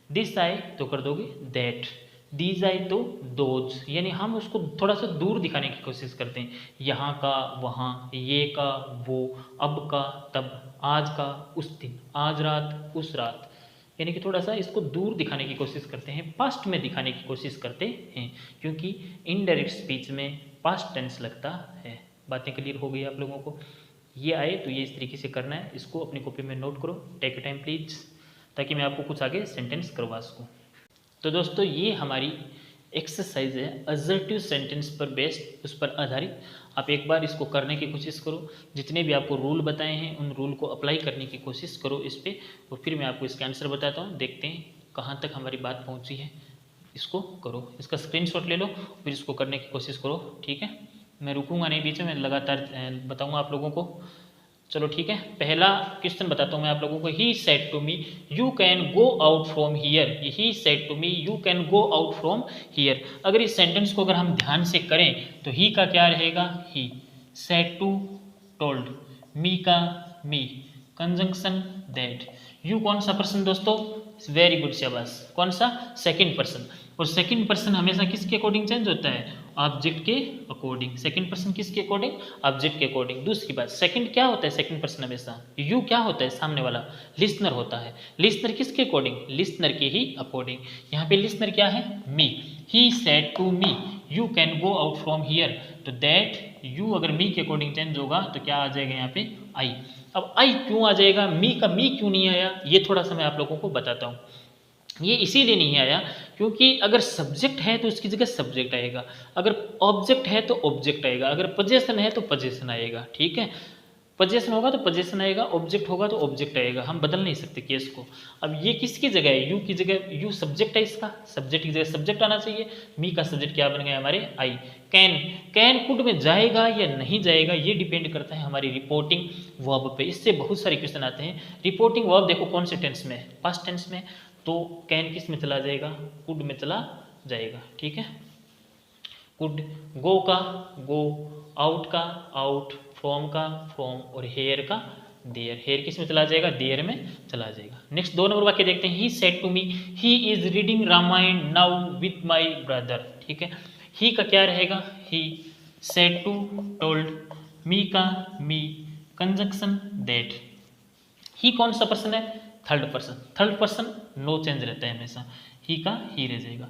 [SPEAKER 1] दिस आए तो कर दोगे दैट। दीज आए तो दोज। यानी हम उसको थोड़ा सा दूर दिखाने की कोशिश करते हैं, यहाँ का वहाँ, ये का वो, अब का तब, आज का उस दिन, आज रात उस रात। यानी कि थोड़ा सा इसको दूर दिखाने की कोशिश करते हैं, पास्ट में दिखाने की कोशिश करते हैं, क्योंकि इनडायरेक्ट स्पीच में पास्ट टेंस लगता है। बातें क्लियर हो गई आप लोगों को। ये आए तो ये इस तरीके से करना है, इसको अपनी कॉपी में नोट करो, टेक टाइम प्लीज, ताकि मैं आपको कुछ आगे सेंटेंस करवा सकूँ। तो दोस्तों ये हमारी एक्सरसाइज है असर्टिव सेंटेंस पर बेस्ड, उस पर आधारित। आप एक बार इसको करने की कोशिश करो, जितने भी आपको रूल बताए हैं उन रूल को अप्लाई करने की कोशिश करो इस पर, और फिर मैं आपको इसका आंसर बताता हूँ। देखते हैं कहाँ तक हमारी बात पहुँची है। इसको करो, इसका स्क्रीनशॉट ले लो, फिर इसको करने की कोशिश करो, ठीक है। मैं रुकूंगा नहीं बीच में, लगातार बताऊंगा आप लोगों को। चलो ठीक है, पहला क्वेश्चन बताता हूँ मैं आप लोगों को। He said to me you can go out from here, he said to me you can go out from here. अगर इस सेंटेंस को अगर हम ध्यान से करें तो ही का क्या रहेगा, he, said to told, me का मी, कंजंक्शन दैट। यू कौन सा पर्सन दोस्तों, वेरी गुड शाबाश, कौन सा, सेकंड पर्सन। और सेकंड पर्सन हमेशा किसके अकॉर्डिंग चेंज होता है, ऑब्जेक्ट के अकॉर्डिंग। सेकंड पर्सन किसके अकॉर्डिंग, ऑब्जेक्ट के अकॉर्डिंग। दूसरी बात, सेकंड क्या होता है, सेकंड पर्सन हमेशा, यू क्या होता है, सामने वाला लिसनर होता है। लिसनर किसके अकॉर्डिंग, लिसनर के ही अकॉर्डिंग। यहाँ पे लिसनर क्या है, me. He said to me you can go out from here, तो दैट यू अगर मी के अकॉर्डिंग चेंज होगा तो क्या आ जाएगा यहाँ पे, आई। अब आई क्यों आ जाएगा, मी का मी क्यों नहीं आया, ये थोड़ा सा मैं आप लोगों को बताता हूँ। ये इसीलिए नहीं आया क्योंकि अगर सब्जेक्ट है तो उसकी जगह सब्जेक्ट आएगा, अगर ऑब्जेक्ट है तो ऑब्जेक्ट आएगा, अगर पोजेशन है तो पोजेशन आएगा, ठीक है। पोजेशन होगा तो पोजेशन आएगा, ऑब्जेक्ट होगा तो ऑब्जेक्ट आएगा, हम बदल नहीं सकते केस को। अब ये किसकी जगह है, यू की जगह, यू सब्जेक्ट है, इसका सब्जेक्ट की जगह सब्जेक्ट आना चाहिए। मी का सब्जेक्ट क्या बन गया हमारे, आई। कैन, कैन कुड में जाएगा या नहीं जाएगा ये डिपेंड करता है हमारी रिपोर्टिंग वर्ब पे। इससे बहुत सारे क्वेश्चन आते हैं। रिपोर्टिंग वर्ब देखो कौन से टेंस में, पास्ट टेंस में, तो कैन किस में चला जाएगा, कुड में चला जाएगा, ठीक है। कुड, गो का गो, आउट का आउट, फ्रॉम का फ्रॉम, और हेयर का देयर। हेयर किस में चला जाएगा, देयर में चला जाएगा। नेक्स्ट 2 नंबर वाक्य देखते हैं। He said to me he is reading Ramayan now with my brother, ठीक है। ही का क्या रहेगा, he, said to told, me का मी, कंजंक्शन दैट। ही कौन सा पर्सन है, third person. Third person no change रहता है हमेशा, ही का ही रह जाएगा।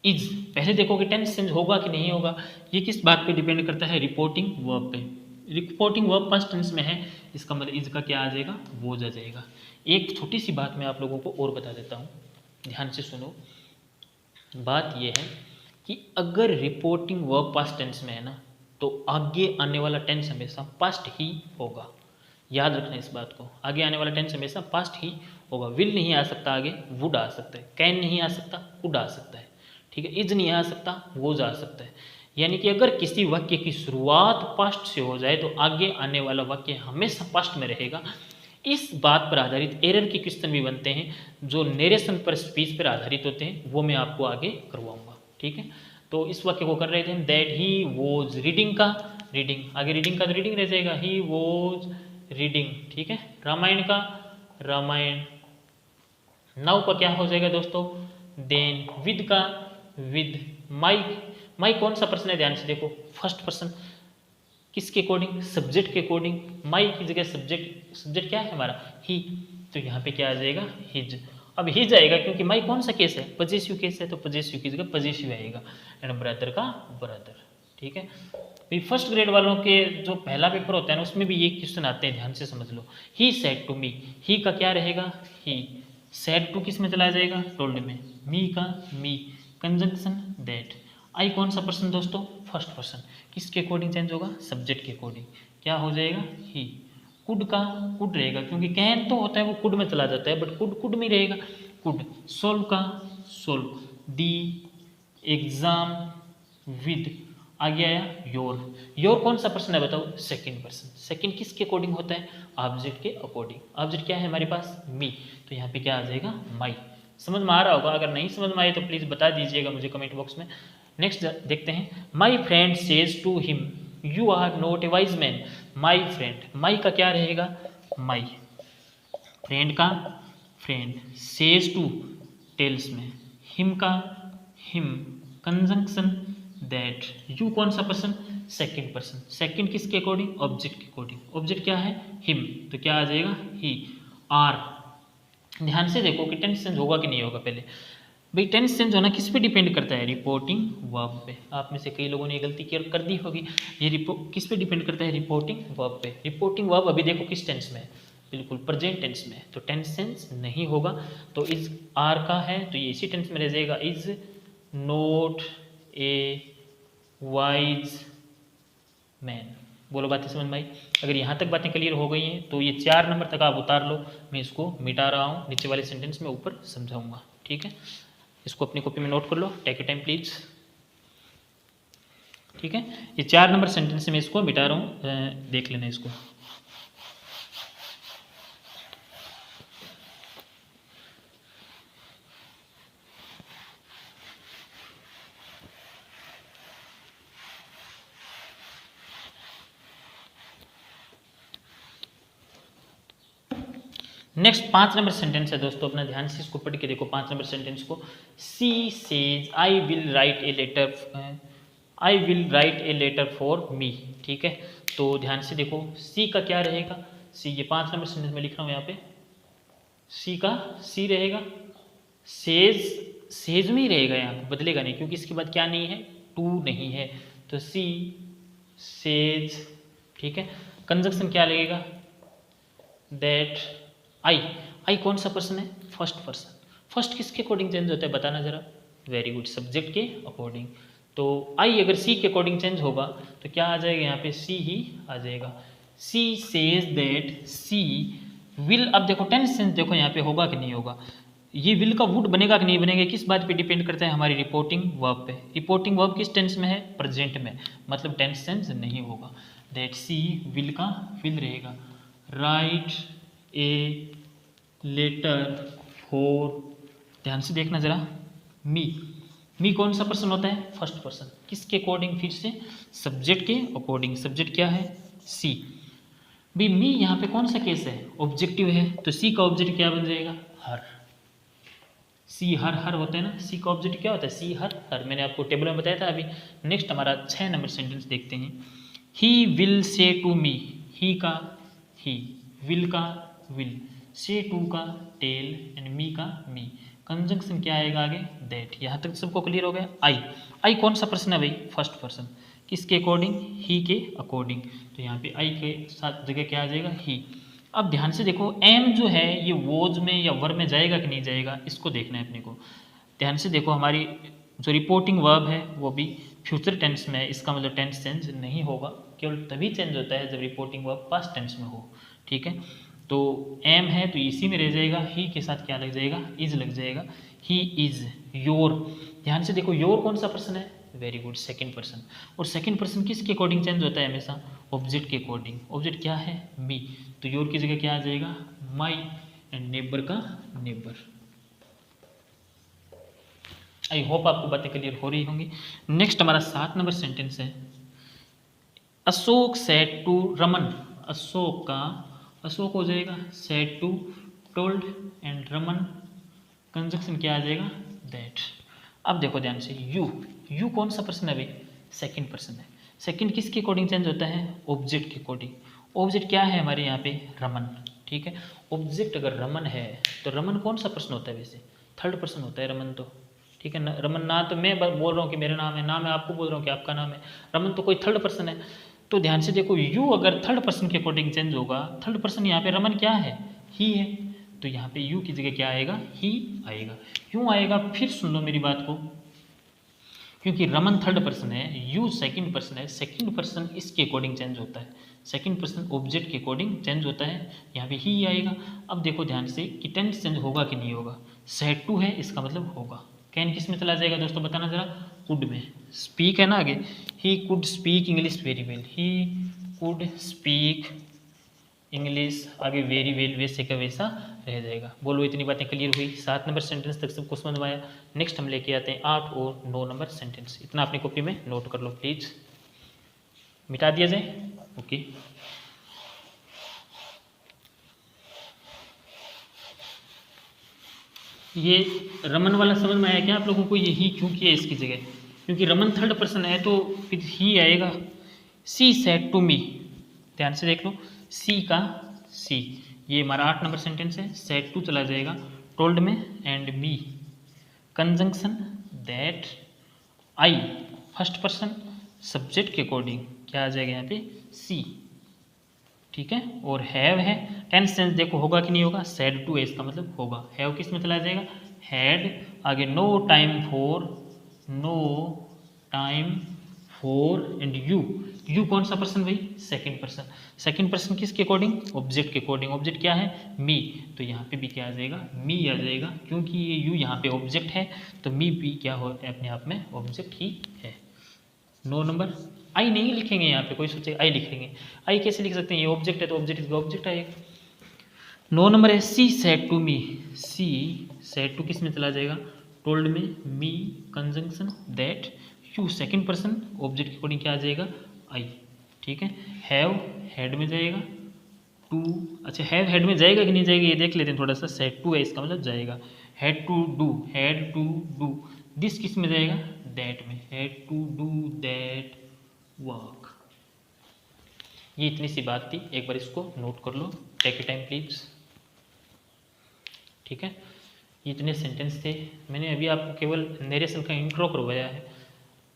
[SPEAKER 1] इज, पहले देखो कि टेंस चेंज होगा कि नहीं होगा, ये किस बात पे डिपेंड करता है, रिपोर्टिंग वर्ब पे। रिपोर्टिंग वर्ब पास्ट टेंस में है, इसका मतलब इज का क्या आ जाएगा, वोज आ जाएगा। एक छोटी सी बात मैं आप लोगों को और बता देता हूँ, ध्यान से सुनो। बात यह है कि अगर रिपोर्टिंग वर्ब पास्ट टेंस में है ना, तो आगे आने वाला टेंस हमेशा पास्ट ही होगा। याद रखना इस बात को, आगे आने वाला टेंस हमेशा पास्ट ही होगा। विल नहीं आ सकता आगे, वुड आ सकता है। कैन नहीं आ सकता, कुड आ सकता है, ठीक है। इज नहीं आ सकता, वोज आ सकता है। यानी कि अगर किसी वाक्य की शुरुआत पास्ट से हो जाए तो आगे आने वाला वाक्य हमेशा पास्ट में रहेगा। इस बात पर आधारित एरर के क्वेश्चन भी बनते हैं जो नरेशन पर, स्पीच पर आधारित होते हैं, वो मैं आपको आगे करवाऊंगा, ठीक है। तो इस वाक्य को कर रहे थे हम, दैट ही वोज रीडिंग का रीडिंग, आगे रीडिंग का तो रीडिंग रह जाएगा, ही वोज रीडिंग, ठीक है। रामायण का रामायण, नाउ का क्या हो जाएगा दोस्तों, देन, विद का विद, माइक, माइक कौन सा पर्सन है, ध्यान से देखो, फर्स्ट पर्सन, किसके अकॉर्डिंग, सब्जेक्ट के अकॉर्डिंग। माई की जगह सब्जेक्ट, सब्जेक्ट क्या है हमारा, ही, तो यहाँ पे क्या आ जाएगा, हिज। अब हिज आएगा क्योंकि माई कौन सा केस है, पजेसिव केस है, तो पजेसिव की जगह पजेसिव आएगा। एंड ब्रदर का ब्रदर, ठीक है। भी फर्स्ट ग्रेड वालों के जो पहला पेपर होता है ना, उसमें भी ये क्वेश्चन आते हैं, ध्यान से समझ लो। ही सेड टू मी, ही का क्या रहेगा, ही, सेड टू किस में चला जाएगा, टोल्ड में, मी का मी, कंजंक्शन दैट। आई कौन सा पर्सन दोस्तों, फर्स्ट पर्सन, किसके अकॉर्डिंग चेंज होगा, सब्जेक्ट के अकॉर्डिंग, क्या हो जाएगा, ही। कुड का कुड रहेगा क्योंकि कैन तो होता है वो कुड में चला जाता है, बट कुड कुड में रहेगा, कुड। सोल्व का सोल्व, दी एग्जाम विद, आगे आया योर। योर कौन सा पर्सन है बताओ, सेकंड पर्सन। सेकंड किसके अकॉर्डिंग होता है, ऑब्जेक्ट के अकॉर्डिंग। ऑब्जेक्ट क्या है हमारे पास, मी, तो यहाँ पे क्या आ जाएगा, माई। समझ में आ रहा होगा, अगर नहीं समझ में आए तो प्लीज़ बता दीजिएगा मुझे कमेंट बॉक्स में। नेक्स्ट देखते हैं, my friend says to him you are not a wise man. My friend, my का क्या रहेगा, माई, फ्रेंड का फ्रेंड, सेज टू टेल्स में, हिम का हिम, कंजंक्शन दैट। यू कौन सा पर्सन, सेकंड पर्सन। सेकंड किसके अकॉर्डिंग, ऑब्जेक्ट के अकॉर्डिंग। ऑब्जेक्ट क्या है, हिम, तो क्या आ जाएगा, ही। आर, ध्यान से देखो कि टेंस चेंज होगा कि नहीं होगा। पहले भाई टेंस चेंज होना किस पे डिपेंड करता है, रिपोर्टिंग वर्ब पे। आप में से कई लोगों ने ये गलती कर दी होगी, ये किस पे डिपेंड करता है, रिपोर्टिंग वर्ब पे। रिपोर्टिंग वर्ब अभी देखो किस टेंस में है, बिल्कुल प्रेजेंट टेंस में, तो टेंस चेंज नहीं होगा। तो इज आर का है तो ये इसी टेंस में रह जाएगा, is not a wise man. बोलो बातें समझ में आई। अगर यहाँ तक बातें क्लियर हो गई हैं तो ये 4 नंबर तक आप उतार लो, मैं इसको मिटा रहा हूँ, नीचे वाले सेंटेंस में ऊपर समझाऊंगा, ठीक है। इसको अपनी कॉपी में नोट कर लो, टेक योर टाइम प्लीज। ठीक है, ये 4 नंबर सेंटेंस से मैं इसको मिटा रहा हूँ, देख लेना इसको। नेक्स्ट 5 नंबर सेंटेंस है दोस्तों, अपना ध्यान से इसको पढ़ के देखो 5 नंबर सेंटेंस को। She says I will write a letter for me. ठीक है, तो ध्यान से देखो सी का क्या रहेगा, सी, ये 5 नंबर सेंटेंस में लिख रहा हूँ यहाँ पे, सी का सी रहेगा, सेज में ही रहेगा, यहाँ पे बदलेगा नहीं, क्योंकि इसके बाद क्या नहीं है, टू नहीं है, तो सी सेज। ठीक है, कंजक्शन क्या लगेगा, दैट आई कौन सा पर्सन है, फर्स्ट पर्सन। फर्स्ट किसके अकॉर्डिंग चेंज होता है बताना जरा, वेरी गुड, सब्जेक्ट के अकॉर्डिंग। तो आई अगर सी के अकॉर्डिंग चेंज होगा तो क्या आ जाएगा यहाँ पे, सी ही आ जाएगा। She says that she will, अब देखो टेंस सेंस देखो यहाँ पे होगा कि नहीं होगा, ये विल का वुड बनेगा कि नहीं बनेगा, किस बात पे डिपेंड करता है, हमारी रिपोर्टिंग वर्ब पे। रिपोर्टिंग वर्ब किस टेंस में है, प्रेजेंट में, मतलब टेंस सेंस नहीं होगा। दैट सी विल का विल रहेगा, राइट ए लेटर फॉर, ध्यान से देखना जरा, मी कौन सा पर्सन होता है, फर्स्ट पर्सन, किसके अकॉर्डिंग, फिर से सब्जेक्ट के अकॉर्डिंग। सब्जेक्ट क्या है, सी। भी मी यहाँ पे कौन सा केस है, ऑब्जेक्टिव है, तो सी का ऑब्जेक्ट क्या बन जाएगा, हर। सी हर होता है ना, सी का ऑब्जेक्ट क्या होता है, सी हर, मैंने आपको टेबल में बताया था अभी। नेक्स्ट हमारा 6 नंबर सेंटेंस देखते हैं। He will say to me, ही का ही, विल का विल, से टू का टेल एंड मी का मी। कंजंक्शन क्या आएगा आगे, दैट। यहाँ तक सबको क्लियर हो गया। आई कौन सा पर्सन है भाई, फर्स्ट पर्सन, किसके अकॉर्डिंग, ही के अकॉर्डिंग, तो यहाँ पे आई के साथ जगह क्या आ जाएगा, ही। अब ध्यान से देखो एम जो है ये वोज में या वर में जाएगा कि नहीं जाएगा, इसको देखना है अपने को। ध्यान से देखो हमारी जो रिपोर्टिंग वर्ब है वो भी फ्यूचर टेंस में है, इसका मतलब टेंस चेंज नहीं होगा, केवल तभी चेंज होता है जब रिपोर्टिंग वर्ब पास्ट टेंस में हो। ठीक है, तो एम है तो इसी में रह जाएगा, ही के साथ क्या लग जाएगा, इज लग जाएगा, ही इज योर। ध्यान से देखो योर कौन सा पर्सन है, वेरी गुड, सेकंड पर्सन। और सेकंड पर्सन किसके अकॉर्डिंग चेंज होता है हमेशा, ऑब्जेक्ट के अकॉर्डिंग। ऑब्जेक्ट क्या है, मी, तो योर की जगह क्या आ जाएगा, माई, एंड नेबर का नेबर। आई होप आपको बातें क्लियर हो रही होंगी। नेक्स्ट हमारा 7 नंबर सेंटेंस है। अशोक सेड टू रमन, अशोक हो जाएगा, said to told, and Raman conjunction क्या आ जाएगा, दैट। अब देखो ध्यान से यू कौन सा पर्सन है भाई, सेकंड पर्सन है। सेकंड किसके अकॉर्डिंग चेंज होता है, ऑब्जेक्ट के अकॉर्डिंग। ऑब्जेक्ट क्या है हमारे यहाँ पे, रमन। ठीक है, ऑब्जेक्ट अगर रमन है तो रमन कौन सा पर्सन होता है, वैसे थर्ड पर्सन होता है रमन तो। ठीक है ना, रमन ना तो मैं बोल रहा हूँ कि मेरा नाम है, ना मैं आपको बोल रहा हूँ कि आपका नाम है, रमन तो कोई थर्ड पर्सन है। तो ध्यान से देखो यू अगर थर्ड पर्सन के अकॉर्डिंग चेंज होगा, थर्ड पर्सन यहाँ पे रमन क्या है, ही है, तो यहाँ पे यू की जगह क्या आएगा, ही आएगा। क्यों आएगा, फिर सुन लो मेरी बात को, क्योंकि रमन थर्ड पर्सन है, यू सेकंड पर्सन है, सेकंड पर्सन इसके अकॉर्डिंग चेंज होता है, सेकंड पर्सन ऑब्जेक्ट के अकॉर्डिंग चेंज होता है, यहाँ पे ही आएगा। अब देखो ध्यान से कि टेंस चेंज होगा कि नहीं होगा, सेड टू है इसका मतलब होगा। कैन किस में चला जाएगा दोस्तों बताना जरा, कुड में। स्पीक है ना आगे, he could speak English very well, he could speak English, आगे वेरी वेल वैसे का वैसा रह जाएगा। बोलो इतनी बातें क्लियर हुई, 7 नंबर सेंटेंस तक सबको समझ में आया। नेक्स्ट हम लेके आते हैं 8 और 9 नंबर सेंटेंस। इतना अपनी कॉपी में नोट कर लो प्लीज, मिटा दिया जाए, ओके। ये रमन वाला समझ में आया क्या आप लोगों को, ये ही क्यों किया इसकी जगह, क्योंकि रमन थर्ड पर्सन है तो फिर ही आएगा। सी सेड टू मी, ध्यान से देख लो, सी का सी, ये हमारा 8 नंबर सेंटेंस है। सेड टू चला जाएगा टोल्ड में, and me conjunction that. I first person, subject के अकॉर्डिंग क्या आ जाएगा यहाँ पे, सी। ठीक है, और हैव है, टेंस सेंस देखो होगा कि नहीं होगा, सेड टू है इसका मतलब होगा। हैव किस में चला जाएगा, हैड, आगे no time for, no time for, and you you कौन सा पर्सन भाई, सेकंड पर्सन। सेकंड पर्सन किसके अकॉर्डिंग, ऑब्जेक्ट के अकॉर्डिंग। ऑब्जेक्ट क्या है, मी, तो यहाँ पे भी क्या आ जाएगा, मी आ जाएगा, क्योंकि ये यू यहाँ पे ऑब्जेक्ट है, तो मी भी क्या हो अपने आप में ऑब्जेक्ट ही है। 9 नंबर, आई नहीं लिखेंगे यहाँ पे, कोई सोचे आई लिखेंगे, आई कैसे लिख सकते हैं, ये ऑब्जेक्ट है तो ऑब्जेक्ट इसका ऑब्जेक्ट आएगा। 9 नंबर है she said to me, she said to किस में चला जाएगा, टोल्ड में, me conjunction that, you second person, object के अकॉर्डिंग क्या आ जाएगा, आई, ठीक है। हैव हेड में जाएगा, टू, अच्छा हैव हेड में जाएगा कि नहीं जाएगा ये देख लेते हैं थोड़ा सा। सेड टू है इसका मतलब जाएगा, had to do, had to do, this किस में जाएगा, दैट में, had to do that work. ये इतनी सी बात थी, एक बार इसको नोट कर लो, टेक ए टाइम प्लीज, ठीक है। ये इतने सेंटेंस थे, मैंने अभी आपको केवल नरेशन का इंट्रो करवाया है,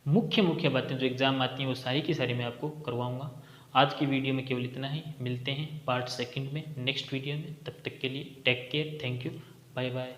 [SPEAKER 1] मुख्य मुख्य बातें जो एग्जाम आती हैं वो सारी की सारी मैं आपको करवाऊंगा। आज की वीडियो में केवल इतना ही, मिलते हैं पार्ट सेकंड में नेक्स्ट वीडियो में, तब तक के लिए take care, thank you, bye bye.